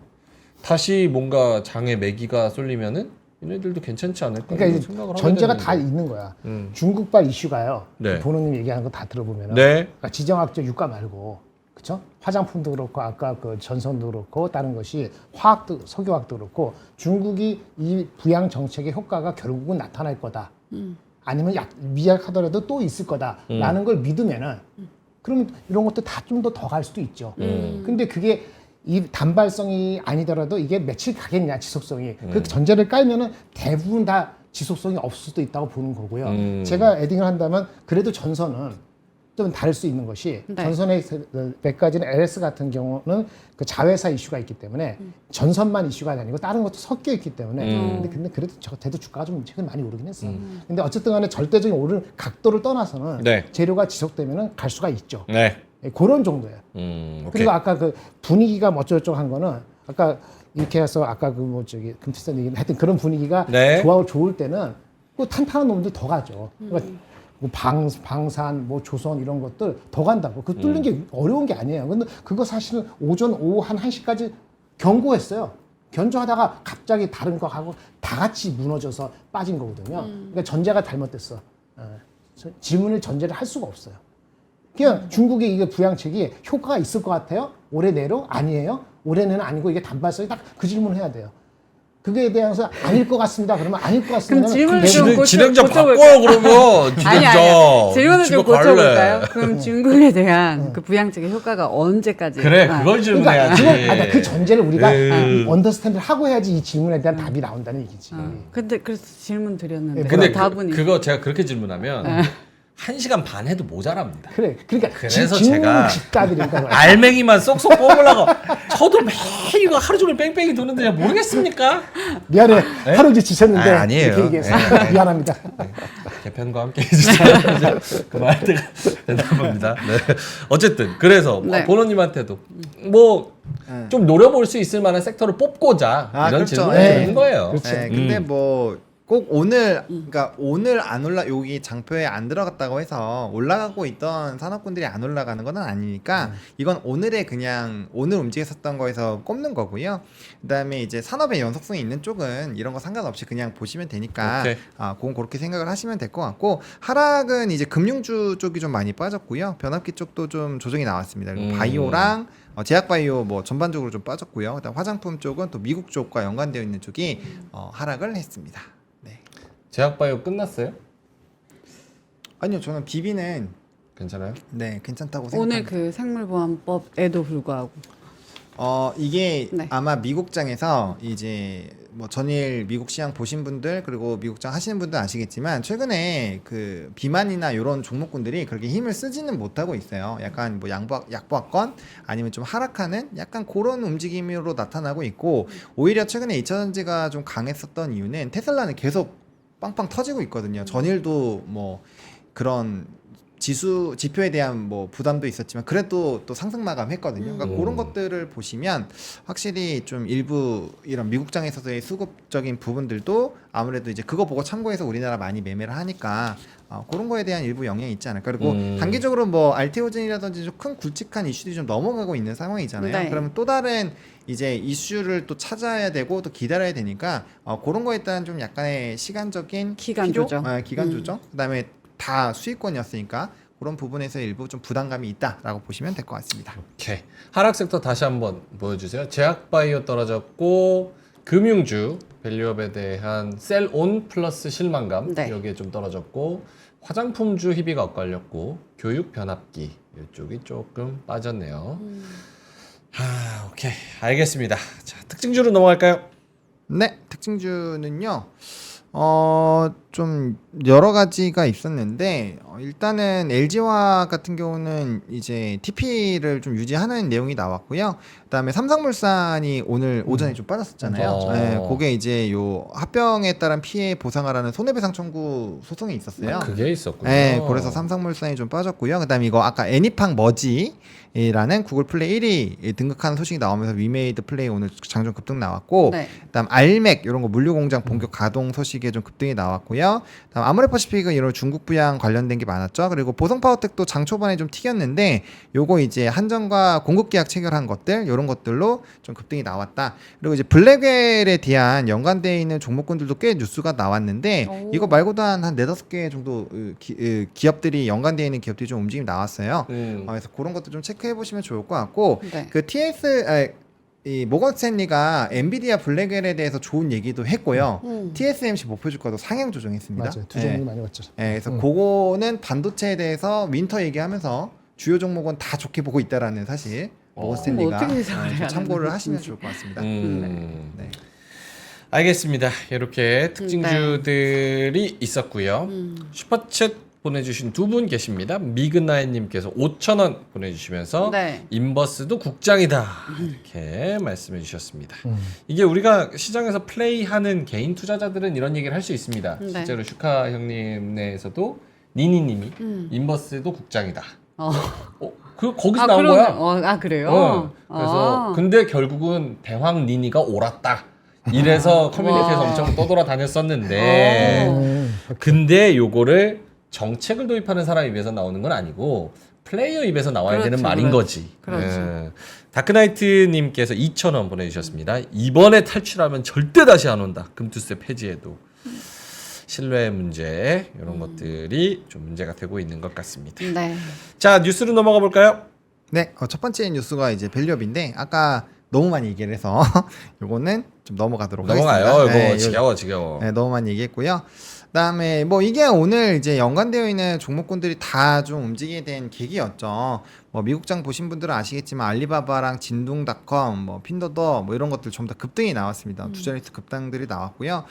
다시 뭔가 장에 매기가 쏠리면은 얘네들도 괜찮지 않을까? 그러니까 이런 이제 생각을 하게 전제가 되는데. 다 있는 거야. 음. 중국발 이슈가요. 네. 보노님 얘기하는 거 다 들어보면 네. 그러니까 지정학적 유가 말고 그렇죠? 화장품도 그렇고 아까 그 전선도 그렇고 다른 것이 화학도 석유화학도 그렇고 중국이 이 부양 정책의 효과가 결국은 나타날 거다. 아니면 미약하더라도 또 있을 거다라는 걸 믿으면은 그럼 이런 것도 다 좀 더 갈 수도 있죠. 근데 그게 이 단발성이 아니더라도 이게 며칠 가겠냐 지속성이 그 전제를 깔면은 대부분 다 지속성이 없을 수도 있다고 보는 거고요. 제가 에딩을 한다면 그래도 전선은 좀 다를 수 있는 것이 네. 전선의 100가지는 LS 같은 경우는 그 자회사 이슈가 있기 때문에 전선만 이슈가 아니고 다른 것도 섞여 있기 때문에 근데 그래도 대도 주가가 좀 최근 많이 오르긴 했어. 근데 어쨌든 간에 절대적인 오른 각도를 떠나서는 네. 재료가 지속되면은 갈 수가 있죠. 네. 그런 정도예요. 오케이. 그리고 아까 그 분위기가 뭐 어쩌고저쩌고 한 거는 아까 이렇게 해서 아까 그 뭐 저기 금투선 얘기는 하여튼 그런 분위기가 네. 좋을 때는 그 탄탄한 놈들 더 가죠. 그러니까 뭐 방산, 뭐 조선 이런 것들 더 간다고. 그 뚫는 게 어려운 게 아니에요. 근데 그거 사실은 오전, 오후 한 1시까지 경고했어요. 견조하다가 갑자기 다른 거 하고 다 같이 무너져서 빠진 거거든요. 그러니까 전제가 잘못됐어. 지문을 전제를 할 수가 없어요. 그냥 중국의 이게 부양책이 효과가 있을 것 같아요? 올해 내로? 아니에요? 올해는 아니고 이게 단발성이 딱 그 질문을 해야 돼요. 그거에 대해서 아닐 것 같습니다. 그러면 아닐 것 같습니다. 그럼 질문을 좀 진행자 고쳐볼까요? 바꿔요 그러면. 진행자. 아니. 질문을 좀 집에 갈래. 고쳐볼까요? 그럼 중국에 대한 그 부양책의 효과가 언제까지? 그래 아. 그걸 그러니까 질문해야지. 그러니까 그 전제를 우리가 음. 언더스탠드를 하고 해야지 이 질문에 대한 답이 나온다는 얘기지. 근데 그래서 질문 드렸는데 근데 답은 그거 제가 그렇게 질문하면 1시간 반 해도 모자랍니다. 그래. 그러니까 그래서 질문을 제가 집다드리니까 알맹이만 쏙쏙 뽑으려고 저도 매일 이거 하루 종일 뺑뺑이 도는데 모르겠습니까? 미안해. 하루 이제 지쳤는데 아니에요. 이렇게 얘기해서 네. 미안합니다. 개편과 함께 해주세요. 그만할 때가 됐나 봅니다. 네. 어쨌든 그래서 네. 본원님한테도 뭐 좀 노려볼 수 있을 만한 섹터를 뽑고자 이런 그렇죠. 질문을 네. 드리는 거예요. 그렇죠. 네, 근데 뭐 꼭 오늘 그러니까 오늘 안 올라 여기 장표에 안 들어갔다고 해서 올라가고 있던 산업군들이 안 올라가는 건 아니니까 이건 오늘의 그냥 오늘 움직였었던 거에서 꼽는 거고요. 그다음에 이제 산업의 연속성이 있는 쪽은 이런 거 상관없이 그냥 보시면 되니까 오케이. 그건 그렇게 생각을 하시면 될 것 같고 하락은 이제 금융주 쪽이 좀 많이 빠졌고요. 변압기 쪽도 좀 조정이 나왔습니다. 그리고 바이오랑 제약바이오 뭐 전반적으로 좀 빠졌고요. 그다음 화장품 쪽은 또 미국 쪽과 연관되어 있는 쪽이 하락을 했습니다. 네. 제약바이오 끝났어요? 아니요, 저는 비비는 괜찮아요? 네 괜찮다고 오늘 생각합니다. 그 생물보안법에도 불구하고 이게 네. 아마 미국장에서 이제 뭐 전일 미국 시장 보신 분들 그리고 미국장 하시는 분들 아시겠지만 최근에 그 비만이나 이런 종목군들이 그렇게 힘을 쓰지는 못하고 있어요. 약간 뭐 약보합권 아니면 좀 하락하는 약간 그런 움직임으로 나타나고 있고 오히려 최근에 2차전지가 좀 강했었던 이유는 테슬라는 계속 빵빵 터지고 있거든요. 전일도 뭐 그런 지표에 대한 뭐 부담도 있었지만 그래도 또 상승 마감했거든요. 그러니까 그런 것들을 보시면 확실히 좀 일부 이런 미국장에서의 수급적인 부분들도 아무래도 이제 그거 보고 참고해서 우리나라 많이 매매를 하니까 그런 거에 대한 일부 영향이 있지 않을까. 그리고 단기적으로 뭐 알테오젠이라든지 좀 큰 굵직한 이슈들이 좀 넘어가고 있는 상황이잖아요. 네. 그러면 또 다른 이제 이슈를 또 찾아야 되고 또 기다려야 되니까 그런 거에 따른 좀 약간의 시간적인 기간 필요? 조정. 기간 조정. 그다음에 다 수익권이었으니까 그런 부분에서 일부 좀 부담감이 있다라고 보시면 될 것 같습니다. 오케이. 하락 섹터 다시 한번 보여주세요. 제약바이오 떨어졌고 금융주 밸류업에 대한 셀온 플러스 실망감 네. 여기에 좀 떨어졌고 화장품주 희비가 엇갈렸고 교육 변압기 이쪽이 조금 빠졌네요. 오케이 알겠습니다. 자 특징주로 넘어갈까요? 네, 특징주는요. 좀 여러 가지가 있었는데 일단은 LG화학 같은 경우는 이제 TP를 좀 유지하는 내용이 나왔고요. 그다음에 삼성물산이 오늘 오전에 좀 빠졌었잖아요. 네, 그게 이제 요 합병에 따른 피해 보상하라는 손해배상 청구 소송이 있었어요. 그게 있었군요. 네, 그래서 삼성물산이 좀 빠졌고요. 그다음에 이거 아까 애니팡 머지라는 구글 플레이 1위 등극하는 소식이 나오면서 위메이드 플레이 오늘 장중 급등 나왔고, 네. 그다음 알맥 이런 거 물류 공장 본격 가동 소식에 좀 급등이 나왔고요. 그다음 아모레퍼시픽은 이런 중국 부양 관련된 게 많았죠. 그리고 보성파워텍도 장 초반에 좀 튀겼는데 요거 이제 한전과 공급 계약 체결한 것들 이런 것들로 좀 급등이 나왔다. 그리고 이제 블랙웰에 대한 연관되어 있는 종목군들도 꽤 뉴스가 나왔는데 오. 이거 말고도 한 4-5개 정도 기업들이 연관되어 있는 기업들이 좀 움직임이 나왔어요. 그래서 그런 것도 좀 체크해 보시면 좋을 것 같고 네. 그 이 모건 스탠리가 엔비디아 블랙웰에 대해서 좋은 얘기도 했고요. TSMC 목표 주가도 상향 조정했습니다. 맞아요. 두 종목이 많이 왔죠. 그래서 그거는 반도체에 대해서 윈터 얘기하면서 주요 종목은 다 좋게 보고 있다라는 사실 모건 스탠리가 어떻게 예상을 좀 해야 참고를 하는지. 하시면 좋을 것 같습니다. 네. 알겠습니다. 이렇게 특징주들이 있었고요. 슈퍼챗 보내주신 두 분 계십니다. 미그나인님께서 5,000원 보내주시면서 네. 인버스도 국장이다 이렇게 말씀해 주셨습니다. 이게 우리가 시장에서 플레이하는 개인 투자자들은 이런 얘기를 할 수 있습니다. 네. 실제로 슈카 형님 내에서도 니니님이 인버스도 국장이다. 거기서 나온 거야. 그래요? 그래서 근데 결국은 대황 니니가 옳았다. 이래서 커뮤니티에서 와. 엄청 떠돌아다녔었는데 근데 요거를 정책을 도입하는 사람 입에서 나오는 건 아니고 플레이어 입에서 나와야 그렇죠, 되는 말인 그렇죠. 거지. 그렇죠. 예. 다크나이트님께서 2,000원 보내주셨습니다. 이번에 탈출하면 절대 다시 안 온다. 금투세 폐지에도. 신뢰 문제 이런 것들이 좀 문제가 되고 있는 것 같습니다. 네. 자 뉴스로 넘어가 볼까요? 네, 첫 번째 뉴스가 이제 밸류업인데 아까 너무 많이 얘기를 해서 요거는 좀 넘어가도록 넘어가요. 하겠습니다. 이거 네, 지겨워. 네, 너무 많이 얘기했고요. 그다음에 뭐 이게 오늘 이제 연관되어 있는 종목군들이 다 좀 움직이게 된 계기였죠. 뭐 미국장 보신 분들은 아시겠지만 알리바바랑 진동닷컴, 뭐 핀더더 뭐 이런 것들 전부 다 급등이 나왔습니다. 투자리스트 급등들이 나왔고요.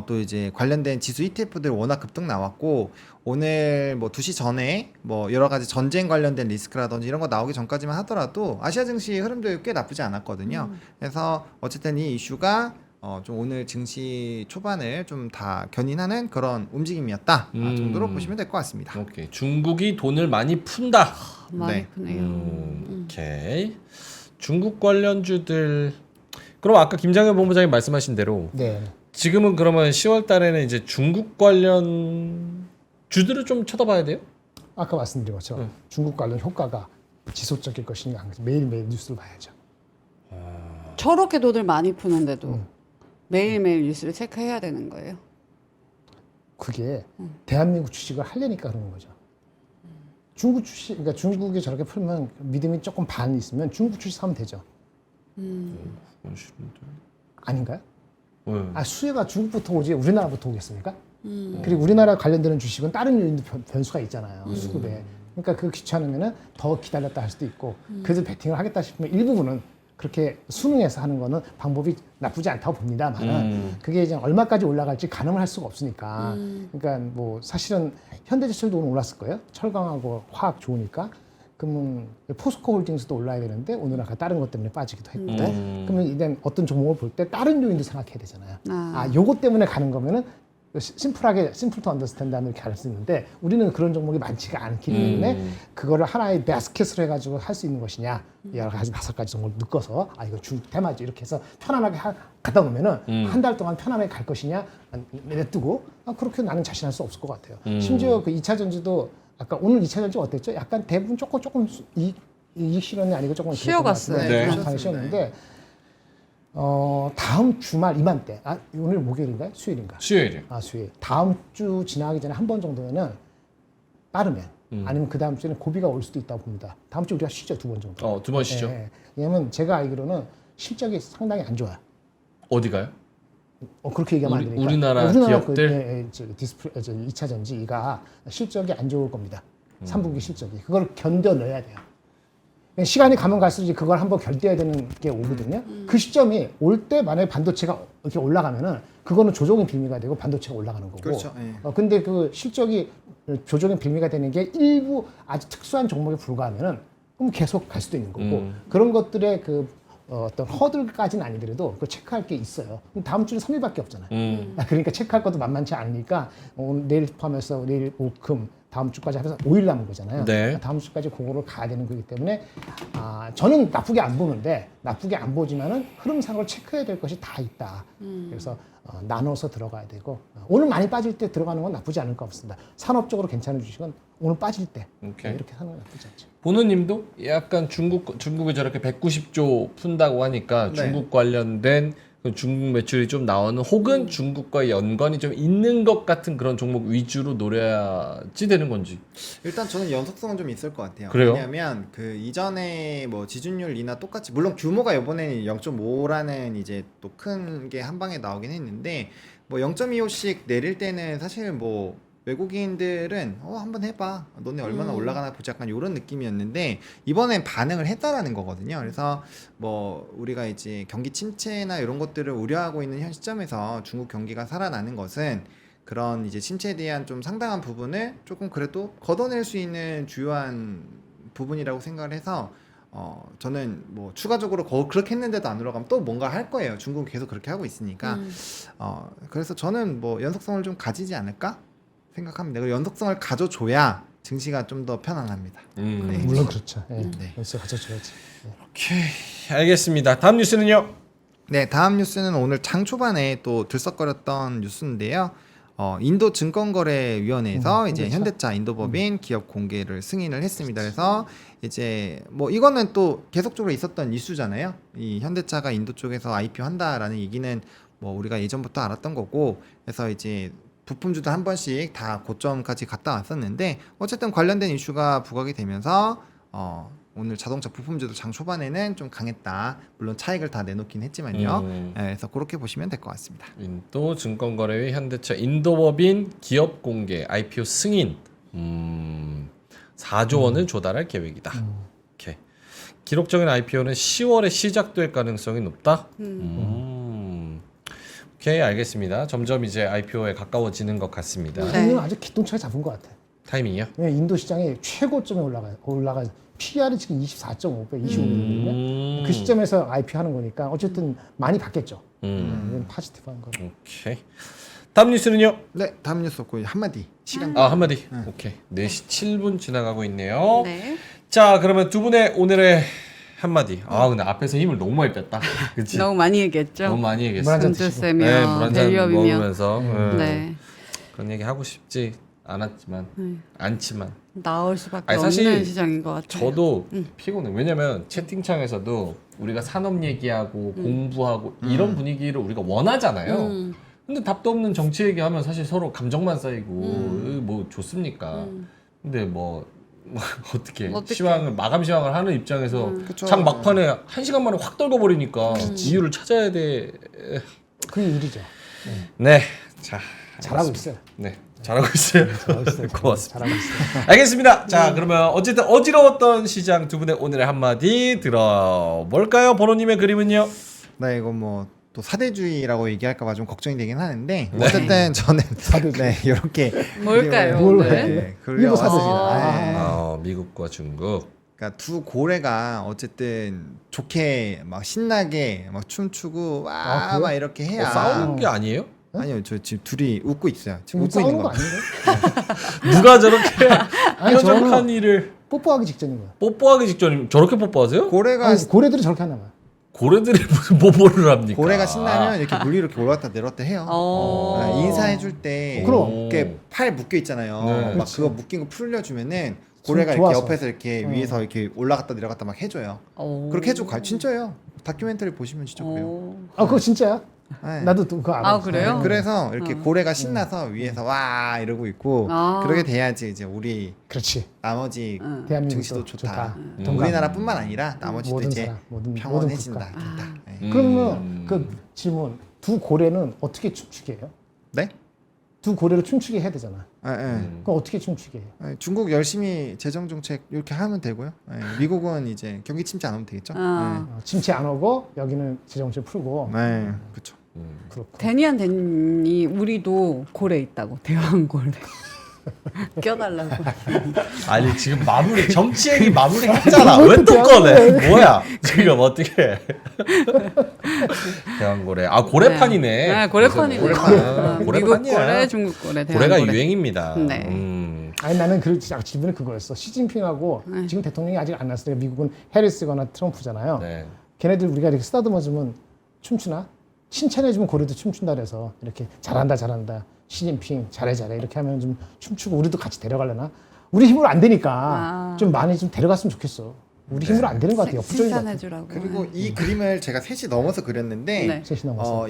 또 이제 관련된 지수 ETF들 워낙 급등 나왔고 오늘 뭐 2시 전에 뭐 여러 가지 전쟁 관련된 리스크라든지 이런 거 나오기 전까지만 하더라도 아시아 증시 흐름도 꽤 나쁘지 않았거든요. 그래서 어쨌든 이 이슈가 좀 오늘 증시 초반을 좀 다 견인하는 그런 움직임이었다 정도로 보시면 될 것 같습니다. 오케이. 중국이 돈을 많이 푼다. 많이 네. 크네요. 오케이. 중국 관련주들. 그럼 아까 김장현 본부장님 말씀하신 대로 네. 지금은 그러면 10월 달에는 이제 중국 관련 주들을 좀 쳐다봐야 돼요? 아까 말씀드린 것처럼 중국 관련 효과가 지속적일 것이냐 매일매일 뉴스를 봐야죠. 저렇게 돈을 많이 푸는데도 매일매일 뉴스를 체크해야 되는 거예요. 그게 대한민국 주식을 하려니까 그러는 거죠. 중국 주식, 그러니까 중국이 저렇게 풀면 믿음이 조금 반 있으면 중국 주식 사면 되죠. 아닌가요? 아, 수혜가 중국부터 오지 우리나라부터 오겠습니까? 그리고 우리나라 관련되는 주식은 다른 요인도 변수가 있잖아요. 수급에. 그러니까 그 귀찮으면은 더 기다렸다 할 수도 있고 그래도 베팅을 하겠다 싶으면 일부분은 그렇게 순응해서 하는 거는 방법이 나쁘지 않다고 봅니다만은 그게 이제 얼마까지 올라갈지 가늠을 할 수가 없으니까 그러니까 뭐 사실은 현대제철도 오늘 올랐을 거예요. 철강하고 화학 좋으니까 그러면 포스코 홀딩스도 올라야 되는데 오늘 아까 다른 것 때문에 빠지기도 했고 그러면 이제 어떤 종목을 볼 때 다른 요인도 생각해야 되잖아요. 요것 때문에 가는 거면은 심플 투 언더스탠드하면 이렇게 할 수 있는데 우리는 그런 종목이 많지가 않기 때문에 그거를 하나의 바스켓으로 해가지고 할 수 있는 것이냐 여러 가지 5가지 종목을 묶어서 이거 중국 테마죠 이렇게 해서 편안하게 갖다 놓으면은 한 달 동안 편안하게 갈 것이냐 내두고 그렇게 나는 자신할 수 없을 것 같아요. 심지어 그 2차 전지도 아까 오늘 2차 전지 어땠죠? 약간 대부분 조금 이익 실현이 아니고 조금 쉬어갔어요. 네. 네. 쉬었는데 다음 주말 이맘때 오늘 목요일인가요? 수요일인가? 수요일에. 수요일. 다음 주 지나가기 전에 한 번 정도는 빠르면 아니면 그 다음 주에는 고비가 올 수도 있다고 봅니다. 다음 주 우리가 쉬죠 2번 정도. 2번 쉬죠. 예. 왜냐면 제가 알기로는 실적이 상당히 안 좋아요. 어디가요? 그렇게 얘기하면 안 되니까. 우리나라 기업들? 2차 전지가 실적이 안 좋을 겁니다. 3분기 실적이. 그걸 견뎌내야 돼요. 시간이 가면 갈수록 이제 그걸 한번 견뎌야 되는 게 오거든요. 그 시점이 올 때 만약에 반도체가 이렇게 올라가면은 그거는 조정의 빌미가 되고 반도체가 올라가는 거고. 그렇죠. 예. 근데 그 실적이 조정의 빌미가 되는 게 일부 아주 특수한 종목에 불과하면은 그럼 계속 갈 수도 있는 거고. 그런 것들의 그 어떤 허들까지는 아니더라도 그 체크할 게 있어요. 그럼 다음 주는 3일밖에 없잖아요. 그러니까 체크할 것도 만만치 않으니까 내일 포함해서 내일 오금 다음 주까지 하면서 5일 남은 거잖아요. 네. 다음 주까지 그거를 가야 되는 거기 때문에 저는 나쁘게 안 보는데 나쁘게 안 보지만은 흐름상으로 체크해야 될 것이 다 있다. 그래서 나눠서 들어가야 되고 오늘 많이 빠질 때 들어가는 건 나쁘지 않을 것 같습니다. 산업적으로 괜찮은 주식은 오늘 빠질 때 오케이. 이렇게 사는 건 나쁘지 않죠. 보노님도 약간 중국이 저렇게 190조 푼다고 하니까 네. 중국 관련된 그 중국 매출이 좀 나오는 혹은 중국과 연관이 좀 있는 것 같은 그런 종목 위주로 노려야지 되는 건지. 일단 저는 연속성은 좀 있을 것 같아요. 그래요? 왜냐하면 그 이전에 뭐 지준율이나 똑같이 물론 규모가 이번에는 0.5라는 이제 또 큰 게 한 방에 나오긴 했는데 뭐 0.25씩 내릴 때는 사실 뭐 외국인들은 한번 해봐 너네 얼마나 올라가나 보자 약간 이런 느낌이었는데 이번엔 반응을 했다라는 거거든요. 그래서 뭐 우리가 이제 경기 침체나 이런 것들을 우려하고 있는 현 시점에서 중국 경기가 살아나는 것은 그런 이제 침체에 대한 좀 상당한 부분을 조금 그래도 걷어낼 수 있는 주요한 부분이라고 생각을 해서 저는 뭐 추가적으로 그렇게 했는데도 안 올라가면 또 뭔가 할 거예요. 중국은 계속 그렇게 하고 있으니까 그래서 저는 뭐 연속성을 좀 가지지 않을까 생각합니다. 그리고 연속성을 가져줘야 증시가 좀 더 편안합니다. 네. 물론 그렇죠. 예. 네. 그래서 가져줘야지. 오케이. 알겠습니다. 다음 뉴스는요? 네, 다음 뉴스는 오늘 장 초반에 또 들썩거렸던 뉴스인데요. 인도 증권거래위원회에서 이제 현대차 인도법인 기업 공개를 승인을 했습니다. 그래서 이제 뭐 이거는 또 계속적으로 있었던 이슈잖아요. 이 현대차가 인도 쪽에서 IPO 한다라는 얘기는 뭐 우리가 예전부터 알았던 거고, 그래서 이제 부품주도 한 번씩 다 고점까지 갔다 왔었는데 어쨌든 관련된 이슈가 부각이 되면서 오늘 자동차 부품주도 장 초반에는 좀 강했다. 물론 차익을 다 내놓긴 했지만요. 그래서 그렇게 보시면 될 것 같습니다. 인도 증권거래위 현대차 인도법인 기업 공개 IPO 승인 4조 원을 조달할 계획이다. 오케이. 기록적인 IPO는 10월에 시작될 가능성이 높다. 오케이, 알겠습니다. 점점 이제 IPO에 가까워지는 것 같습니다. 네. 타이밍은 아주 기똥차게 잡은 것 같아. 타이밍이요? 왜냐면 인도 시장이 최고점에 올라가 PR이 지금 24.5배, 25배거든요. 그 시점에서 IPO 하는 거니까 어쨌든 많이 받겠죠. 이건 파지티브한 거. 오케이. 다음 뉴스는요? 네, 다음 뉴스 없고 한마디 시간. 한마디. 오케이. 4시 7분 지나가고 있네요. 네. 자, 그러면 두 분의 오늘의 한마디. 근데 앞에서 힘을 너무 많이 뺐다. 그치? 너무 많이 얘기했죠. 너무 많이 얘기했어. 물 한잔 전투세며 네, 물 한 잔 밸류업이며. 먹으면서 네. 그런 얘기 하고 싶지 않았지만 않지만 나올 수밖에 아니, 사실 없는 시장인 것 같아요. 저도 피곤해. 왜냐면 채팅창에서도 우리가 산업 얘기하고 공부하고 이런 분위기를 우리가 원하잖아요. 근데 답도 없는 정치 얘기하면 사실 서로 감정만 쌓이고 뭐 좋습니까? 근데 뭐 어떻게 시황을 마감 시황을 하는 입장에서 그쵸. 장 막판에 1시간 만에 확 떨궈버리니까 이유를 찾아야 돼. 그게 일이죠. 네, 자 잘하고 있어요. 네, 잘하고 있어요. 잘하고 있어요. 고맙습니다. 잘하고 있어요. 알겠습니다. 자, 그러면 어쨌든 어지러웠던 시장 두 분의 오늘의 한마디 들어볼까요? 번호님의 그림은요? 네, 이거 뭐 또 사대주의라고 얘기할까봐 좀 걱정이 되긴 하는데 어쨌든 저는 네, 이렇게 뭘까요? 뭘 오늘? 할게요? 네, 일본 사대주의. 미국과 중국. 그러니까 두 고래가 어쨌든 좋게 막 신나게 막 춤추고 아, 막 이렇게 해야 싸우는 게 아니에요? 아니요, 저 지금 둘이 웃고 있어요. 지금 지금 웃고 있는 싸우는 거 거. 아닌데? 누가 저렇게 아니, 뾰족한 저는 일을 뽀뽀하기 직전인 거야. 뽀뽀하기 직전에 저렇게 뽀뽀하세요? 고래가 아니, 고래들이 저렇게 하나 봐. 고래들이 무슨 뽀뽀를 합니까? 고래가 신나면 이렇게 물 위로 이렇게 올라갔다 내려갔다 해요. 인사해줄 때 그럼. 이렇게 팔 묶여 있잖아요. 네. 막 그렇지. 그거 묶인 거 풀려주면은 고래가 좋아서. 이렇게 옆에서 이렇게 위에서 이렇게 올라갔다 내려갔다 막 해줘요. 그렇게 해주고 진짜요. 다큐멘터리 보시면 진짜 그래요. 아, 그거 진짜야? 네. 나도 또 그거 알아. 아, 그래요? 그래서 이렇게 고래가 신나서 위에서 와 이러고 있고 그렇게 돼야지 이제 우리 그렇지. 나머지 대한민국도 증시도 좋다. 동감. 우리나라뿐만 아니라 나머지도 모든 이제 사람, 모든 평온해진다. 국가. 된다. 네. 그러면 그 질문, 두 고래는 어떻게 춤추게 해요? 네? 두 고래를 춤추게 해야 되잖아. 그럼 어떻게 춤추게 해요? 중국 열심히 재정 정책 이렇게 하면 되고요. 미국은 이제 경기 침체 안 오면 되겠죠. 침체 안 오고 여기는 재정책 풀고. 네, 그렇죠. 그렇고. 데니안 데니 우리도 고래 있다고 대왕 고래 껴달라고. 아니 지금 마무리 정치 얘기 마무리 했잖아. 왜 또 꺼내? 뭐야? 지금 어떻게? 대왕고래. 고래판이네. 네, 고래판이네. 고래판. 미국 고래판이야. 고래, 중국 고래, 대왕 고래가 고래. 유행입니다. 네. 아니 나는 그 질문이 그거였어. 시진핑하고 지금 대통령이 아직 안 났으니까 미국은 해리스거나 트럼프잖아요. 네. 걔네들 우리가 이렇게 쓰다듬어주면 춤추나? 칭찬해주면 고래도 춤춘다 그래서 이렇게 잘한다 잘한다. 시진핑 잘해 이렇게 하면 좀 춤추고 우리도 같이 데려가려나? 우리 힘으로 안 되니까 좀 많이 좀 데려갔으면 좋겠어. 우리 힘으로 안 되는 것 같아요. 역부족인 것 같아요. 칭찬해주라고. 그리고 이 그림을 제가 3시 넘어서 그렸는데 네. 3시 넘어서.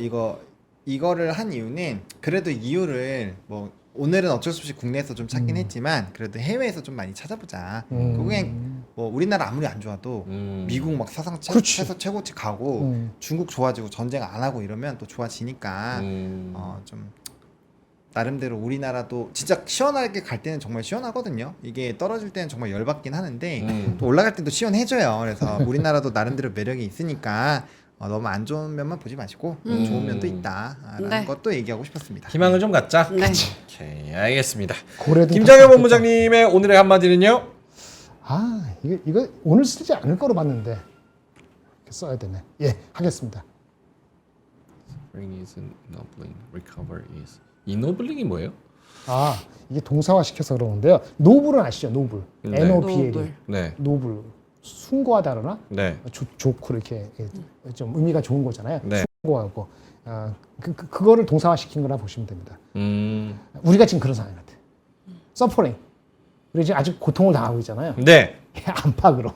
이거를 한 이유는 그래도 이유를 뭐 오늘은 어쩔 수 없이 국내에서 좀 찾긴 했지만 그래도 해외에서 좀 많이 찾아보자. 그게 뭐 우리나라 아무리 안 좋아도 미국 막 사상 최소 최고치 가고 중국 좋아지고 전쟁 안 하고 이러면 또 좋아지니까 좀 나름대로 우리나라도 진짜 시원하게 갈 때는 정말 시원하거든요. 이게 떨어질 때는 정말 열받긴 하는데 또 올라갈 때도 시원해져요. 그래서 우리나라도 나름대로 매력이 있으니까 너무 안 좋은 면만 보지 마시고 좋은 면도 있다라는 네. 것도 얘기하고 싶었습니다. 희망을 좀 갖자. 네. 오케이, 알겠습니다. 고래도 김장현 본부장님의 오늘의 한마디는요? 이거 오늘 쓰지 않을 거로 봤는데 이렇게 써야 되네. 예, 하겠습니다. Spring is ennobling, recover is. 이노블링이 뭐예요? 이게 동사화 시켜서 그러는데요. 노블은 아시죠? 노블. 네. NOBL. 노블. 네. 노블. 숭고하다 그러나? 네. 좋고 이렇게 좀 의미가 좋은 거잖아요. 네. 숭고하고. 그거를 동사화 시킨 거라 보시면 됩니다. 우리가 지금 그런 상황 같아. 서퍼링. 우리 지금 아직 고통을 당하고 있잖아요. 네. 안팎으로.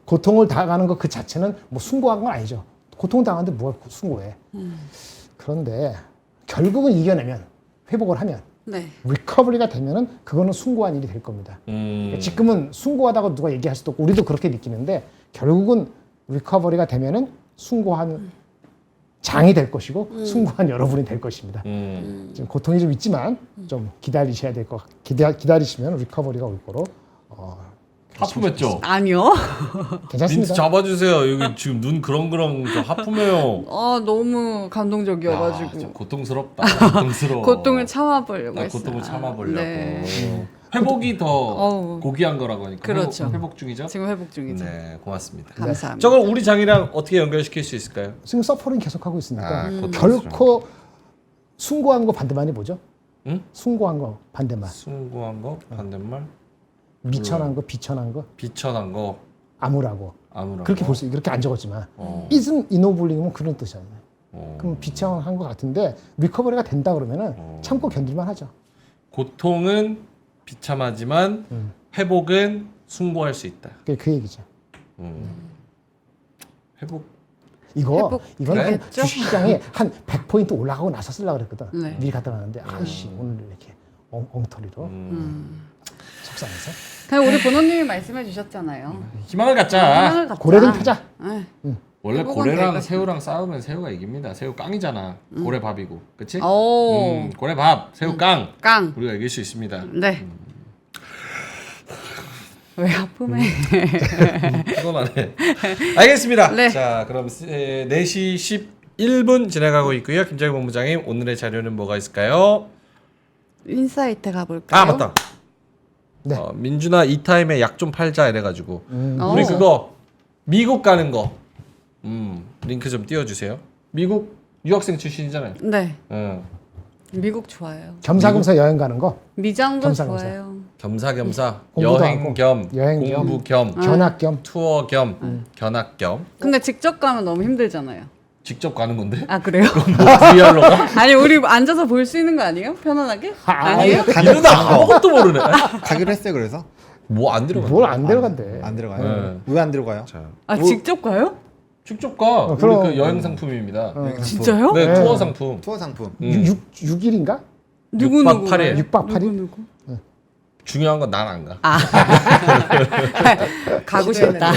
고통을 당하는 것 그 자체는 뭐 숭고한 건 아니죠. 고통 당하는데 뭐가 숭고해. 그런데 결국은 이겨내면, 회복을 하면, 네. 리커버리가 되면은 그거는 숭고한 일이 될 겁니다. 지금은 숭고하다고 누가 얘기할 수도 없고 우리도 그렇게 느끼는데 결국은 리커버리가 되면은 숭고한 장이 될 것이고 숭고한 여러분이 될 것입니다. 지금 고통이 좀 있지만 좀 기다리셔야 될 것 기다리시면 리커버리가 올 거로 하품했죠? 아니요. 민트 괜찮습니다. 잡아주세요. 여기 지금 눈 그렁그렁 저 하품해요. 너무 감동적이어가지고 야, 좀 고통스럽다. 고통스러워. 고통을 참아보려고 나 했어요. 고통을 참아보려고. 네. 회복이 더 어우. 고귀한 거라고 하니까. 그렇죠. 회복 중이죠? 지금 회복 중이죠. 네, 고맙습니다. 감사합니다. 저걸 우리 장이랑 어떻게 연결시킬 수 있을까요? 지금 서퍼링 계속하고 있으니까 고통스러워. 결코 숭고한 거 반대말이 뭐죠? 응? 숭고한 거 반대말. 숭고한 거 반대말, 미천한 거 비천한 거 비천한 거, 암울하고. 아무런 그렇게 거. 볼 수 그렇게 안 적었지만 어. isn't enabling 그런 뜻이잖아요. 어. 그럼 비천한 것 같은데 리커버리가 된다 그러면은 참고 견딜만 하죠. 고통은 비참하지만 회복은 숭고할 수 있다. 그게 그 얘기죠. 회복. 이거는 한 회복되겠죠? 주식시장에 한 100포인트 올라가고 나서 쓰려고 그랬거든. 네. 미리 갖다 놨는데 아이씨 오늘 이렇게 엉터리로 속상해서 그냥 우리 본호님이 말씀해 주셨잖아요. 희망을 갖자. 희망을 갖자. 고래등 타자. 네. 원래 회복은 고래랑 되겠다. 새우랑 싸우면 새우가 이깁니다. 새우 깡이잖아. 고래 밥이고, 그렇지? 오. 고래 밥, 새우 깡. 깡. 우리가 이길 수 있습니다. 네. 왜 아픔해? 피곤하네. 알겠습니다. 네. 자, 그럼 4시 11분 지나가고 있고요. 김정일 본부장님, 오늘의 자료는 뭐가 있을까요? 인사이트 가볼까요? 아, 맞다. 네. 민준아 이 타임에 약 좀 팔자 이래가지고 우리 어. 그거 미국 가는 거 링크 좀 띄워주세요. 미국 유학생 출신이잖아요. 네. 응. 미국 좋아요. 겸사겸사 여행 가는 거 미장도 겸사겸사. 좋아요. 겸사겸사 공부도 여행 하고, 겸 여행 겸, 공부 겸 견학 겸 투어 겸 견학 겸 근데 직접 가면 너무 힘들잖아요. 직접 가는 건데 아 그래요? 뭐 VR로 가? 아니 우리 앉아서 볼 수 있는 거 아니에요? 편안하게? 아니에요? 이러다 아무것도 모르네. 가기로 했어요. 그래서 뭐 안 들어가? 뭘 안 데려간대. 안 들어가요. 네. 왜 안 들어가요? 자, 아 뭐, 직접 가요? 직접 가. 우리 그럼. 그 여행 상품입니다. 진짜요? 네, 네. 투어 상품. 투어 상품. 6일인가? 누구 6박 누구 8일. 가요? 6박 8일? 누구 누구? 중요한 건 난 안 가. 가고 싶다.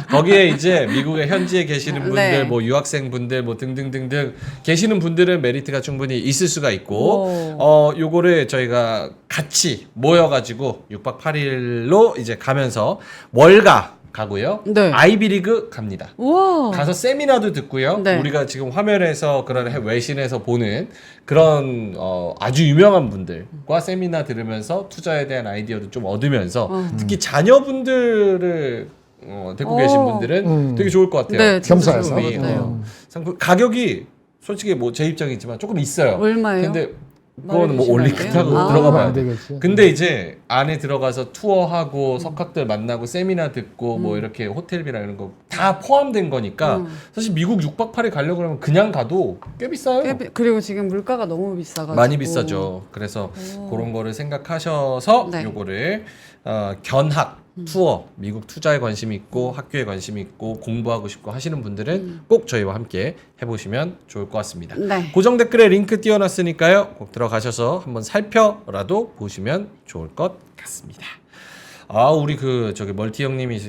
거기에 이제 미국에 현지에 계시는 분들, 네. 뭐 유학생 분들, 뭐 등등등등 계시는 분들은 메리트가 충분히 있을 수가 있고, 요거를 저희가 같이 모여가지고 6박 8일로 이제 가면서 월가 가고요. 네. 아이비리그 갑니다. 우와. 가서 세미나도 듣고요. 네. 우리가 지금 화면에서 그런 외신에서 보는 그런 아주 유명한 분들과 세미나 들으면서 투자에 대한 아이디어도 좀 얻으면서 특히 자녀분들을 데리고 계신 분들은 되게 좋을 것 같아요. 네, 진짜 겸사해서. 좋을 것 같아요. 상품 가격이 솔직히 뭐 제 입장이지만 조금 있어요. 얼마예요? 근데 그거는 뭐 말해주시면 올리 안 돼요? 끝하고 아. 들어가 봐야 안 돼. 되겠지. 근데 이제 안에 들어가서 투어하고 석학들 만나고 세미나 듣고 뭐 이렇게 호텔비랑 이런 거 다 포함된 거니까 사실 미국 6박 8일 가려고 그러면 그냥 가도 꽤 비싸요. 그리고 지금 물가가 너무 비싸가지고 많이 비싸죠. 그래서 그런 거를 생각하셔서 네. 요거를 견학 투어 미국 투자에 관심 있고 학교에 관심 있고 공부하고 싶고 하시는 분들은 꼭 저희와 함께 해보시면 좋을 것 같습니다. 네. 고정 댓글에 링크 띄워놨으니까요. 꼭 들어가셔서 한번 살펴라도 보시면 좋을 것 같습니다. 아 우리 그 저기 멀티 형님이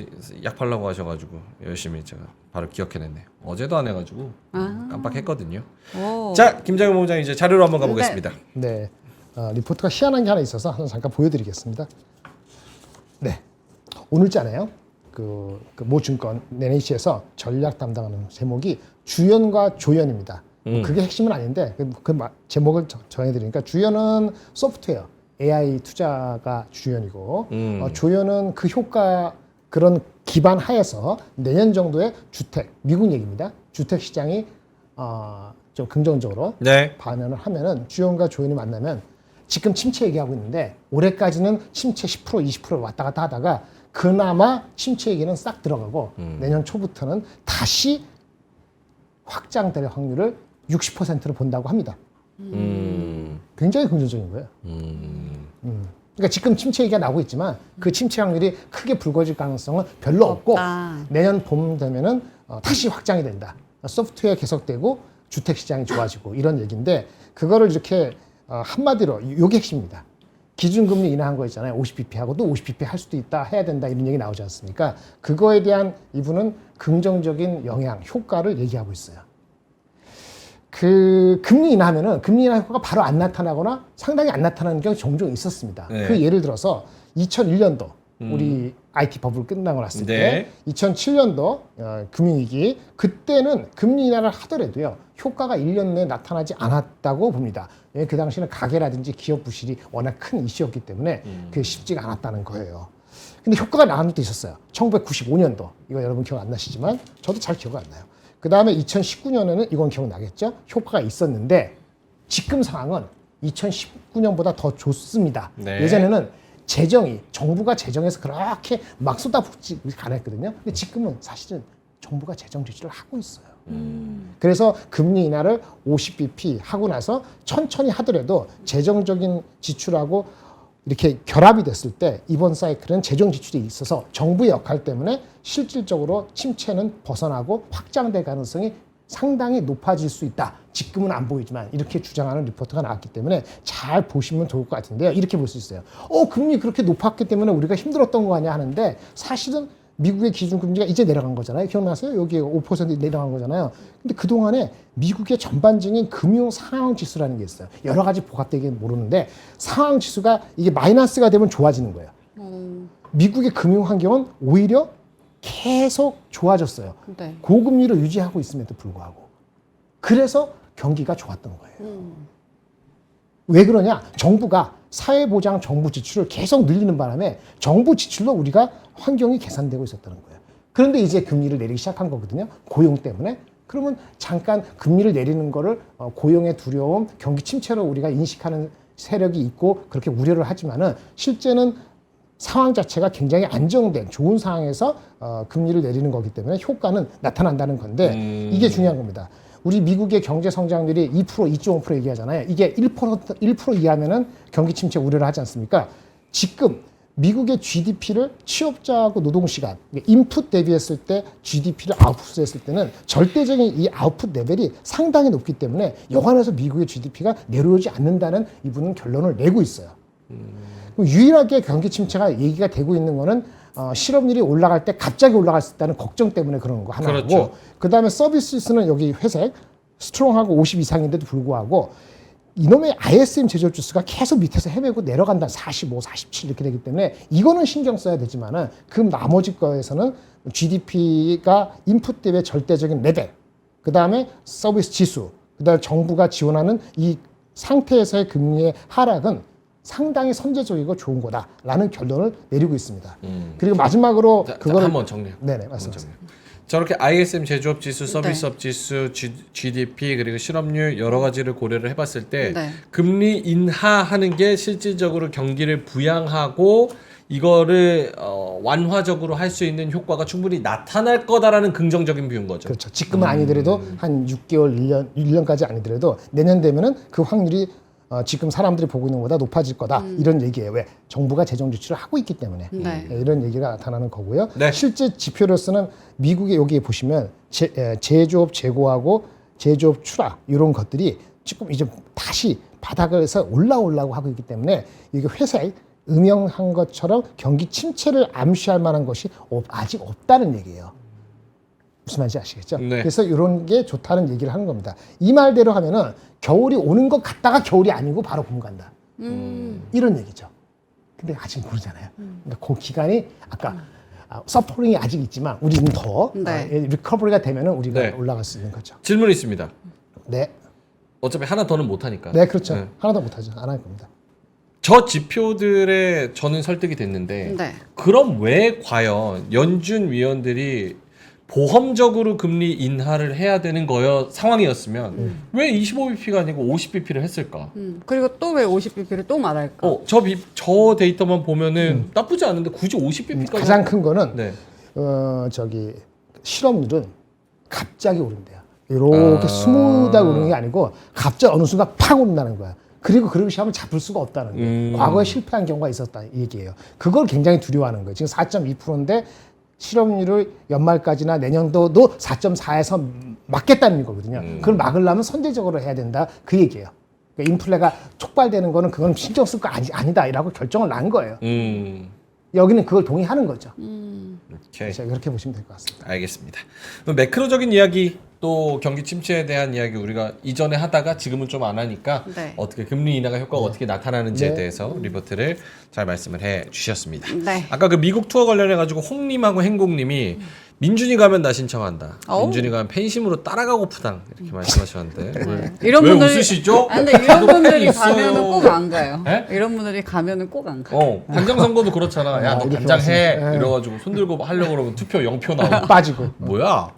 약 팔라고 하셔가지고 열심히 제가 바로 기억해냈네요. 어제도 안 해가지고 깜빡했거든요. 오. 자 김장현 본부장 이제 자료로 한번 가보겠습니다. 네. 리포트가 희한한 게 하나 있어서 하나 잠깐 보여드리겠습니다. 네. 오늘자네요. 모 증권 NH에서 전략 담당하는 제목이 주연과 조연입니다. 그게 핵심은 아닌데 제목을 정해드리니까 주연은 소프트웨어 AI 투자가 주연이고 조연은 그 효과 그런 기반 하에서 내년 정도에 주택 미국 얘기입니다. 주택 시장이 좀 긍정적으로 네. 반응을 하면은 주연과 조연이 만나면 지금 침체 얘기하고 있는데 올해까지는 침체 10% 20% 왔다 갔다 하다가 그나마 침체 얘기는 싹 들어가고 내년 초부터는 다시 확장될 확률을 60%로 본다고 합니다. 굉장히 긍정적인 거예요. 그러니까 지금 침체 얘기가 나오고 있지만 그 침체 확률이 크게 불거질 가능성은 별로 없고 없다. 내년 봄 되면은 다시 확장이 된다. 소프트웨어 계속되고 주택 시장이 좋아지고 이런 얘기인데 그거를 이렇게 한마디로 이게 핵심입니다. 기준금리 인하한 거 있잖아요. 50bp 하고 또 50bp 할 수도 있다, 해야 된다 이런 얘기 나오지 않습니까? 그거에 대한 이분은 긍정적인 영향, 효과를 얘기하고 있어요. 그 금리 인하하면은 금리 인하 효과가 바로 안 나타나거나 상당히 안 나타나는 경우 종종 있었습니다. 네. 그 예를 들어서 2001년도 우리 IT 버블 끝나고 났을 때 네. 2007년도 금융위기 그때는 금리 인하를 하더라도요 효과가 1년 내에 나타나지 않았다고 봅니다. 예, 그 당시에는 가계라든지 기업 부실이 워낙 큰 이슈였기 때문에 그게 쉽지가 않았다는 거예요. 근데 효과가 나는 것도 있었어요. 1995년도 이거 여러분 기억 안 나시지만 저도 잘 기억 안 나요. 그 다음에 2019년에는 이건 기억나겠죠? 효과가 있었는데 지금 상황은 2019년보다 더 좋습니다. 네. 예전에는 재정이 정부가 재정에서 그렇게 막 쏟아붓지 않았거든요. 근데 지금은 사실은 정부가 재정 지출을 하고 있어요. 그래서 금리 인하를 50bp 하고 나서 천천히 하더라도 재정적인 지출하고 이렇게 결합이 됐을 때 이번 사이클은 재정 지출이 있어서 정부의 역할 때문에 실질적으로 침체는 벗어나고 확장될 가능성이 상당히 높아질 수 있다. 지금은 안 보이지만 이렇게 주장하는 리포트가 나왔기 때문에 잘 보시면 좋을 것 같은데요. 이렇게 볼 수 있어요. 금리 그렇게 높았기 때문에 우리가 힘들었던 거 아니야 하는데 사실은 미국의 기준금리가 이제 내려간 거잖아요. 기억나세요? 여기 5% 내려간 거잖아요. 근데 그동안에 미국의 전반적인 금융 상황 지수라는 게 있어요. 여러 가지 복합되긴 모르는데 상황 지수가 이게 마이너스가 되면 좋아지는 거예요. 미국의 금융 환경은 오히려 계속 좋아졌어요. 네. 고금리를 유지하고 있음에도 불구하고. 그래서 경기가 좋았던 거예요. 왜 그러냐? 정부가 사회보장 정부 지출을 계속 늘리는 바람에 정부 지출로 우리가 환경이 개선되고 있었다는 거예요. 그런데 이제 금리를 내리기 시작한 거거든요. 고용 때문에. 그러면 잠깐 금리를 내리는 거를 고용의 두려움, 경기 침체로 우리가 인식하는 세력이 있고 그렇게 우려를 하지만은 실제는 상황 자체가 굉장히 안정된 좋은 상황에서 금리를 내리는 거기 때문에 효과는 나타난다는 건데 이게 중요한 겁니다. 우리 미국의 경제 성장률이 2%, 2.5% 얘기하잖아요. 이게 1% 이하면은 경기 침체 우려를 하지 않습니까? 지금 미국의 GDP를 취업자하고 노동시간, 인풋 대비했을 때 GDP를 아웃풋했을 때는 절대적인 이 아웃풋 레벨이 상당히 높기 때문에 여간해서 미국의 GDP가 내려오지 않는다는 이분은 결론을 내고 있어요. 유일하게 경기 침체가 얘기가 되고 있는 거는 실업률이 올라갈 때 갑자기 올라갈 수 있다는 걱정 때문에 그런 거 하나고 그렇죠. 그다음에 서비스는 여기 회색 스트롱하고 50 이상인데도 불구하고 이놈의 ISM 제조업 지수가 계속 밑에서 헤매고 내려간다. 45, 47 이렇게 되기 때문에 이거는 신경 써야 되지만은 그 나머지 거에서는 GDP가 인풋 대비 절대적인 레벨, 그 다음에 서비스 지수, 그 다음에 정부가 지원하는 이 상태에서의 금리의 하락은 상당히 선제적이고 좋은 거다라는 결론을 내리고 있습니다. 그리고 마지막으로 그거를 한번 정리해. 네네 말씀하세요. 저렇게 ISM 제조업 지수, 서비스업 지수, GDP 그리고 실업률 여러 가지를 고려를 해봤을 때 네. 금리 인하하는 게 실질적으로 경기를 부양하고 이거를 완화적으로 할 수 있는 효과가 충분히 나타날 거다라는 긍정적인 뷰인 거죠. 그렇죠. 지금은 아니더라도 한 6개월, 1년까지 아니더라도 내년 되면은 그 확률이 지금 사람들이 보고 있는 것보다 높아질 거다. 이런 얘기예요. 왜? 정부가 재정 지출을 하고 있기 때문에. 네. 이런 얘기가 나타나는 거고요. 네. 실제 지표로서는 미국의 여기에 보시면 제조업 재고하고 제조업 추락 이런 것들이 지금 이제 다시 바닥에서 올라오려고 하고 있기 때문에 이게 회색 음영한 것처럼 경기 침체를 암시할 만한 것이 아직 없다는 얘기예요. 무슨 말인지 아시겠죠? 네. 그래서 이런 게 좋다는 얘기를 하는 겁니다. 이 말대로 하면은 겨울이 오는 것 같다가 겨울이 아니고 바로 봄 간다. 이런 얘기죠. 근데 아직 모르잖아요. 그러니까 그 기간이 아까 서포링이 아직 있지만 우리는 더 네. 리커버리가 되면은 우리가 네. 올라갈 수 있는 거죠. 질문 있습니다. 네, 어차피 하나 더는 못하니까. 네 그렇죠. 네. 하나도 못하죠. 안 할 겁니다. 저 지표들에 저는 설득이 됐는데 네. 그럼 왜 과연 연준 위원들이 보험적으로 금리 인하를 해야 되는 상황이었으면 왜 25bp가 아니고 50bp를 했을까? 그리고 또 왜 50bp를 또 말할까? 저 데이터만 보면은 나쁘지 않은데 굳이 50bp까지 가장 큰 거는 네. 실업률은 갑자기 오른대요. 이렇게 스무드하게 오르는 게 아니고 갑자기 어느 순간 팍 오른다는 거야. 그리고 그렇게 시험을 잡을 수가 없다는 거예요. 과거에 실패한 경우가 있었다 이 얘기예요. 그걸 굉장히 두려워하는 거예요. 지금 4.2%인데 실업률을 연말까지나 내년도도 4.4에서 막겠다는 거거든요. 그걸 막으려면 선제적으로 해야 된다 그 얘기예요. 그러니까 인플레가 촉발되는 거는 그건 신경 쓸 거 아니다라고 결정을 난 거예요. 여기는 그걸 동의하는 거죠. 오케이. 자, 그렇게 보시면 될 것 같습니다. 알겠습니다. 그럼 매크로적인 이야기 또 경기 침체에 대한 이야기 우리가 이전에 하다가 지금은 좀 안 하니까 네. 어떻게 금리 인하가 효과가 어떻게 나타나는지에 네. 대해서 리포트를 잘 말씀을 해 주셨습니다. 네. 아까 그 미국 투어 관련해 가지고 홍님하고 행복님이 민준이 가면 나 신청한다. 어우. 민준이 가면 팬심으로 따라가고프당 이렇게 말씀하셨는데 네. 이런 왜 분들이- 웃으시죠? 아, 근데 이런 저도 팬이 분들이 있어요. 가면은 꼭 안 가요. 에? 이런 분들이 가면은 꼭 안 가. 단장 선거도 그렇잖아. 야 너 이렇게 단장 해. 왔습니다. 예. 이래가지고 손 들고 하려고 그러면 투표 0표 나오고. 빠지고 뭐야?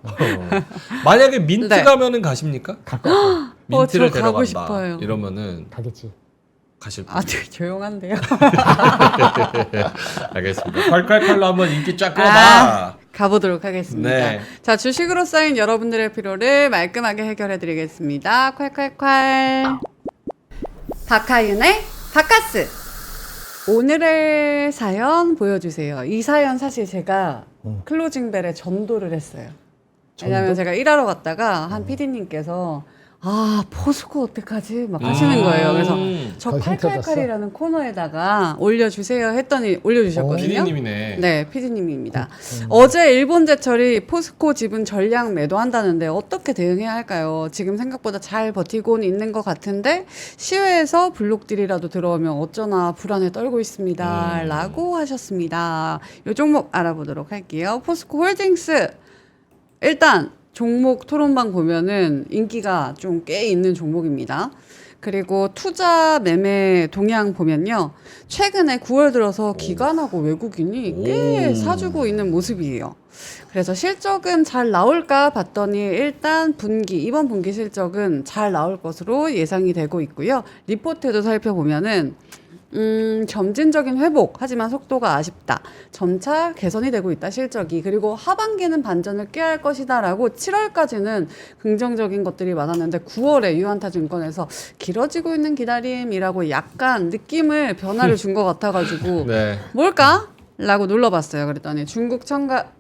만약에 민트 네. 가면은 가십니까? 갈 것 같아요. 민트를 저 가고 데려간다. 싶어요. 이러면은 가겠지. 가실 분. 아, 되게 조용한데요. 알겠습니다. 콸콸콸로 한번 인기 쫙 끌어봐. 가보도록 하겠습니다. 네. 자, 주식으로 쌓인 여러분들의 피로를 말끔하게 해결해드리겠습니다. 콸콸콸. 박하윤의 바카스. 오늘의 사연 보여주세요. 이 사연 사실 제가 클로징벨에 전도를 했어요. 왜냐면 제가 일하러 갔다가 한 PD님께서 아 포스코 어떡하지 막 하시는 거예요. 그래서 저 더 힘 터졌어? 칼칼칼이라는 코너에다가 올려주세요 했더니 올려주셨거든요. 피디님이네. 네, PD님입니다. 어제 일본제철이 포스코 지분 전량 매도한다는데 어떻게 대응해야 할까요? 지금 생각보다 잘 버티고는 있는 것 같은데 시외에서 블록딜이라도 들어오면 어쩌나 불안에 떨고 있습니다. 라고 하셨습니다. 이 종목 알아보도록 할게요. 포스코 홀딩스 일단 종목 토론방 보면은 인기가 좀 꽤 있는 종목입니다. 그리고 투자 매매 동향 보면요. 최근에 9월 들어서 기관하고 외국인이 꽤 오. 사주고 있는 모습이에요. 그래서 실적은 잘 나올까 봤더니 일단 이번 분기 실적은 잘 나올 것으로 예상이 되고 있고요. 리포트도 살펴보면은 점진적인 회복 하지만 속도가 아쉽다. 점차 개선이 되고 있다 실적이. 그리고 하반기는 반전을 꾀할 것이다라고 7월까지는 긍정적인 것들이 많았는데 9월에 유한타증권에서 길어지고 있는 기다림이라고 약간 느낌을 변화를 준 것 같아가지고 네. 뭘까? 라고 눌러봤어요. 그랬더니 중국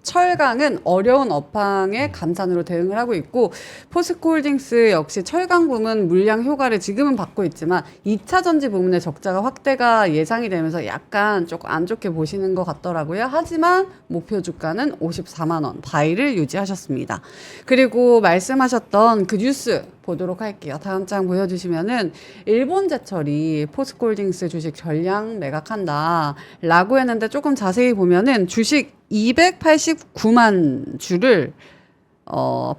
철강은 어려운 업황에 감산으로 대응을 하고 있고 포스코홀딩스 역시 철강 부문 물량 효과를 지금은 받고 있지만 2차 전지 부문의 적자가 확대가 예상이 되면서 약간 조금 안 좋게 보시는 것 같더라고요. 하지만 목표 주가는 54만 원 바이를 유지하셨습니다. 그리고 말씀하셨던 그 뉴스 보도록 할게요. 다음 장 보여주시면은 일본제철이 포스코홀딩스 주식 전량 매각한다 라고 했는데 조금 자세히 보면은 주식 289만 주를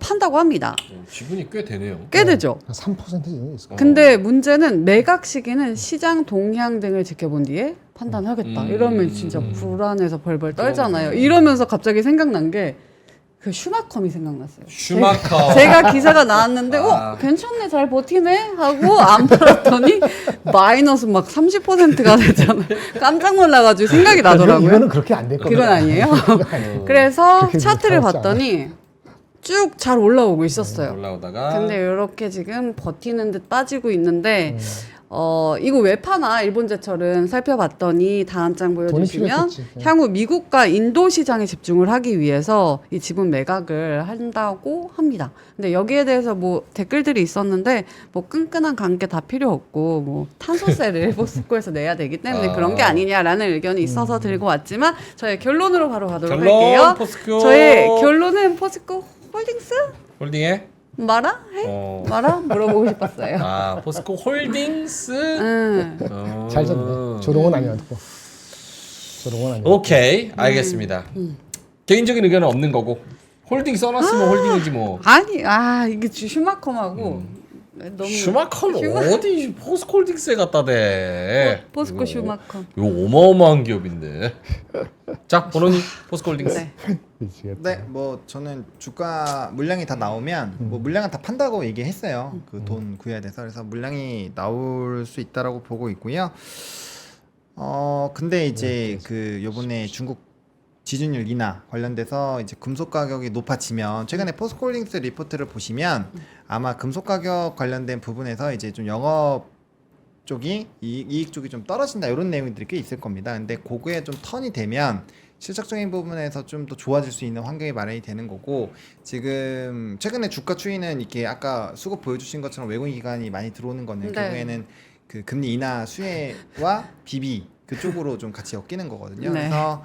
판다고 합니다. 지분이 꽤 되네요. 꽤 되죠. 3% 정도 있을 거예요. 근데 문제는 매각 시기는 시장 동향 등을 지켜본 뒤에 판단하겠다. 이러면 진짜 불안해서 벌벌 떨잖아요. 이러면서 갑자기 생각난 게 그 슈마컴이 생각났어요. 슈마커. 제가 기사가 나왔는데 아. 괜찮네 잘 버티네 하고 안 팔았더니 마이너스 막 30%가 되잖아요. 깜짝 놀라가지고 생각이 나더라고요. 이거는 그렇게 안 될 겁니다. 그건 아니에요. 그래서 차트를 봤더니 쭉 잘 올라오고 있었어요. 올라오다가 근데 이렇게 지금 버티는 듯 빠지고 있는데 이거 왜 파나 일본제철은 살펴봤더니 다음 장 보여주시면 필요했겠지. 네. 향후 미국과 인도 시장에 집중을 하기 위해서 이 지분 매각을 한다고 합니다. 근데 여기에 대해서 뭐 댓글들이 있었는데 뭐 끈끈한 관계 다 필요 없고 뭐 탄소세를 포스코에서 내야 되기 때문에 그런 게 아니냐라는 의견이 있어서 들고 왔지만 저의 결론으로 바로 가도록 할게요. 포스코 저의 결론은 포스코 홀딩스 홀딩에 말아? 해? 말아? 물어보고 싶었어요. 아 포스코 홀딩스. 잘 졌네. 조롱은 아니었고. 조롱은 아니었고. 오케이 알겠습니다. 개인적인 의견은 없는 거고 홀딩 써놨으면 홀딩이지 뭐. 아니, 이게 슈마컴하고 너무 슈마커는 어디 포스코 홀딩스에 갖다 대. 포스코 이거 슈마컴. 이거 어마어마한 기업인데. 자 번호님 포스코 홀딩스. 네. 미치겠다. 네, 뭐 저는 주가 물량이 다 나오면 뭐 물량은 다 판다고 얘기했어요. 그 돈 구해야 돼서 그래서 물량이 나올 수 있다라고 보고 있고요. 근데 이제 그 요번에 중국 지준율 인하 관련돼서 이제 금속 가격이 높아지면 최근에 포스코홀딩스 리포트를 보시면 아마 금속 가격 관련된 부분에서 이제 좀 영업 쪽이 이익 쪽이 좀 떨어진다 이런 내용들이 꽤 있을 겁니다. 근데 그거에 좀 턴이 되면 실적적인 부분에서 좀 더 좋아질 수 있는 환경이 마련이 되는 거고 지금 최근에 주가 추이는 이렇게 아까 수급 보여주신 것처럼 외국인 기관이 많이 들어오는 거는 네. 결국에는 그 금리 인하 수혜와 BB 그쪽으로 좀 같이 엮이는 거거든요. 네. 그래서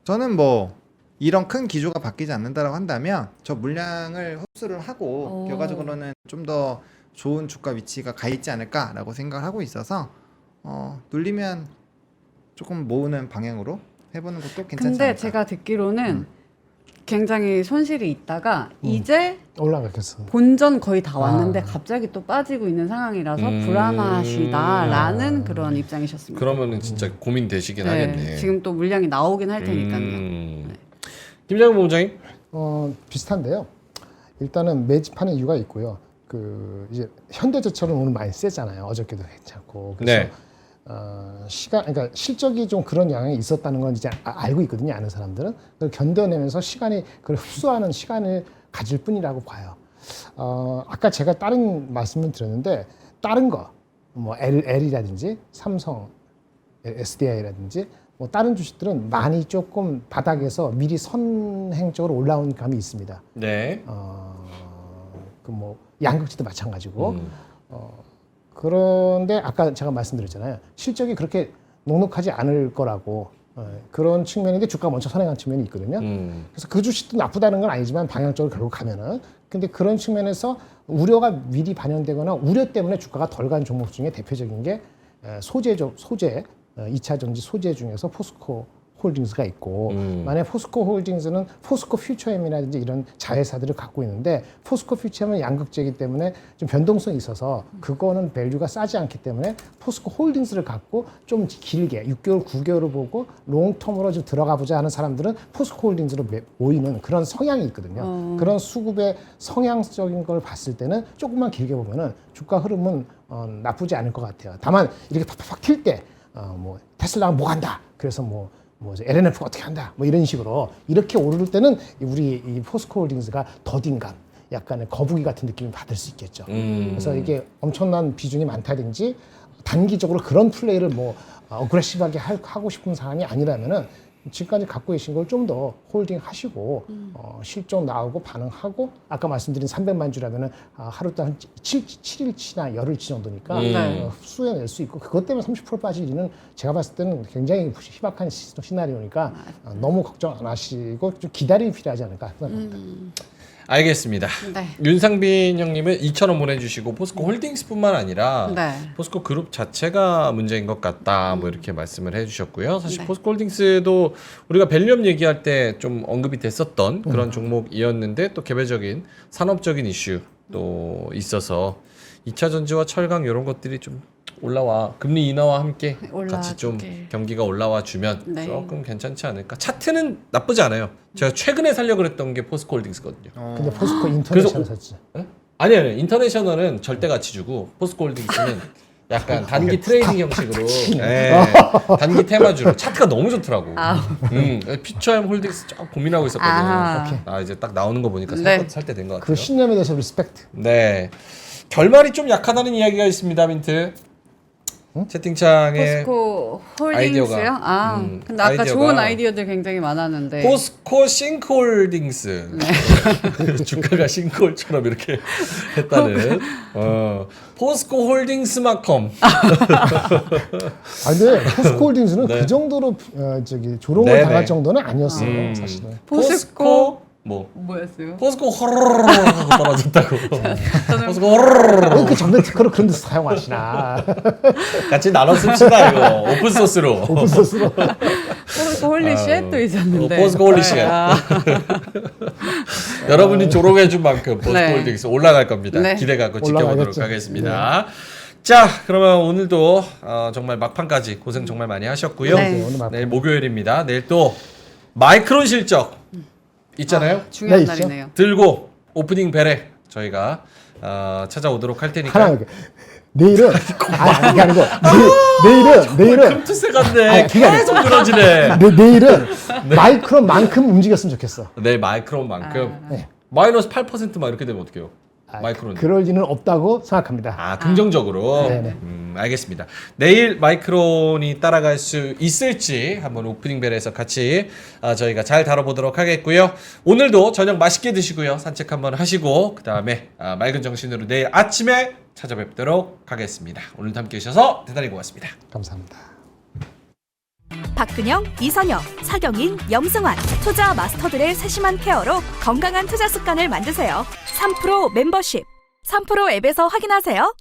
저는 뭐 이런 큰 기조가 바뀌지 않는다라고 한다면 저 물량을 흡수를 하고 오. 결과적으로는 좀 더 좋은 주가 위치가 가 있지 않을까라고 생각을 하고 있어서 눌리면 조금 모으는 방향으로 해보는 것도 괜찮지 근데 않을까. 제가 듣기로는 굉장히 손실이 있다가 이제 올라가겠어. 본전 거의 다 왔는데 아. 갑자기 또 빠지고 있는 상황이라서 음. 불안하시다라는 그런 입장이셨습니다. 그러면은 진짜 고민되시긴 하겠네. 지금 또 물량이 나오긴 할 테니까요. 네. 김장훈 본부장님. 비슷한데요. 일단은 매집하는 이유가 있고요. 그 이제 현대제철은 오늘 많이 세잖아요. 어저께도 괜찮고. 그래서 네. 그러니까 실적이 좀 그런 영향이 있었다는 건 이제 알고 있거든요. 아는 사람들은 그걸 견뎌내면서 시간이 그걸 흡수하는 시간을 가질 뿐이라고 봐요. 아까 제가 다른 말씀을 드렸는데 다른 거 뭐 L이라든지 삼성, SDI라든지 뭐 다른 주식들은 많이 조금 바닥에서 미리 선행적으로 올라온 감이 있습니다. 네. 그 뭐 양극지도 마찬가지고. 그런데 아까 제가 말씀드렸잖아요. 실적이 그렇게 녹록하지 않을 거라고 그런 측면인데 주가가 먼저 선행한 측면이 있거든요. 그래서 그 주식도 나쁘다는 건 아니지만 방향적으로 결국 가면은 근데 그런 측면에서 우려가 미리 반영되거나 우려 때문에 주가가 덜 간 종목 중에 대표적인 게 소재 2차 전지 소재 중에서 포스코 홀딩스가 있고 만약 포스코 홀딩스는 포스코 퓨처엠이라든지 이런 자회사들을 갖고 있는데 포스코 퓨처엠은 양극재이기 때문에 좀 변동성이 있어서 그거는 밸류가 싸지 않기 때문에 포스코 홀딩스를 갖고 좀 길게 6개월, 9개월을 보고 롱텀으로 좀 들어가 보자 하는 사람들은 포스코 홀딩스로 모이는 그런 성향이 있거든요. 그런 수급의 성향적인 걸 봤을 때는 조금만 길게 보면은 주가 흐름은 나쁘지 않을 것 같아요. 다만 이렇게 팍팍팍 튈 때 뭐 테슬라가 뭐 한다. 그래서 뭐 LNF가 어떻게 한다. 뭐 이런 식으로 이렇게 오를 때는 우리 이 포스코 홀딩스가 더딘감, 약간의 거북이 같은 느낌을 받을 수 있겠죠. 그래서 이게 엄청난 비중이 많다든지 단기적으로 그런 플레이를 뭐 어그레시브하게 하고 싶은 사람이 아니라면은 지금까지 갖고 계신 걸 좀 더 홀딩 하시고 실적 나오고 반응하고 아까 말씀드린 300만 주라면은 하루도 한 7일치나 열흘치 정도니까 흡수해낼 수 있고 그것 때문에 30% 빠질 일은 제가 봤을 때는 굉장히 희박한 시나리오니까 너무 걱정 안 하시고 좀 기다림이 필요하지 않을까 생각합니다. 알겠습니다. 네. 윤상빈 형님은 2,000원 보내주시고 포스코 홀딩스뿐만 아니라 네. 포스코 그룹 자체가 문제인 것 같다. 뭐 이렇게 말씀을 해주셨고요. 사실 네. 포스코 홀딩스도 우리가 밸류업 얘기할 때 좀 언급이 됐었던 그런 종목이었는데 또 개별적인 산업적인 이슈 또 있어서 2차 전지와 철강 이런 것들이 좀 올라와 금리 인하와 함께 같이 좀 올라와주게. 경기가 올라와 주면 네. 조금 괜찮지 않을까. 차트는 나쁘지 않아요. 제가 최근에 살려고 그랬던 게 포스코 홀딩스거든요. 근데 포스코 인터내셔널 샀지. 아니요, 인터내셔널은 절대 가치 주고 포스코 홀딩스는 약간 단기 트레이딩 형식으로 단기 테마주로 차트가 너무 좋더라고. 피처엠 홀딩스 좀 고민하고 있었거든요. 아. 이제 딱 나오는 거 보니까 네. 살 때 된 것 같아요. 그 신념에 대해서 리스펙트. 네, 결말이 좀 약하다는 이야기가 있습니다, 민트. 채팅창에 포스코 홀딩스요? 아이디어가, 근데 아까 아이디어가 좋은 아이디어들 굉장히 많았는데. 포스코 싱크홀딩스 주가가 싱크홀처럼 이렇게 했다는 포스코 홀딩스만큼 근데 포스코 홀딩스는 네. 그 정도로 조롱을 네네. 당할 정도는 아니었어요, 사실은. 포스코 뭐 뭐였어요? 포스코 호로로로 하고 떨어졌다고. 포스코 호로로로 왜 이렇게 전면 특허를 그런 데서 사용하시나. 같이 나눠 씁시다 이거 오픈 소스로. 오픈소스로. 포스코 홀리쉣도 있었는데. 포스코 홀리쉣. 여러분이 조롱해준 만큼 포스코 네. 홀딩스 올라갈 겁니다. 네. 기대 갖고 지켜보도록 올라가겠죠. 하겠습니다. 자, 그러면 오늘도 정말 막판까지 고생 정말 많이 하셨고요. 네. 오늘 막판. 내일 목요일입니다. 내일 또 마이크론 실적 있잖아요. 중요한 네, 있죠. 날이네요. 들고 오프닝 벨에 저희가 찾아오도록 할 테니까. 하나 내일은 그게 아니고 내일은 금투세 같네. 아니, 그게 아니라- 계속 늘어지네. 내일은 마이크론만큼 움직였으면 좋겠어. 내일 마이크론만큼 네. 마이너스 8%막 이렇게 되면 어떡해요? 마이크론. 그럴 리는 없다고 생각합니다. 아, 긍정적으로. 네네. 알겠습니다. 내일 마이크론이 따라갈 수 있을지 한번 오프닝벨에서 같이 저희가 잘 다뤄보도록 하겠고요. 오늘도 저녁 맛있게 드시고요. 산책 한번 하시고 그 다음에 맑은 정신으로 내일 아침에 찾아뵙도록 하겠습니다. 오늘도 함께 해주셔서 대단히 고맙습니다. 감사합니다. 박근영, 이선영, 사경인, 염승환 투자 마스터들의 세심한 케어로 건강한 투자 습관을 만드세요. 3프로 멤버십 3프로 앱에서 확인하세요.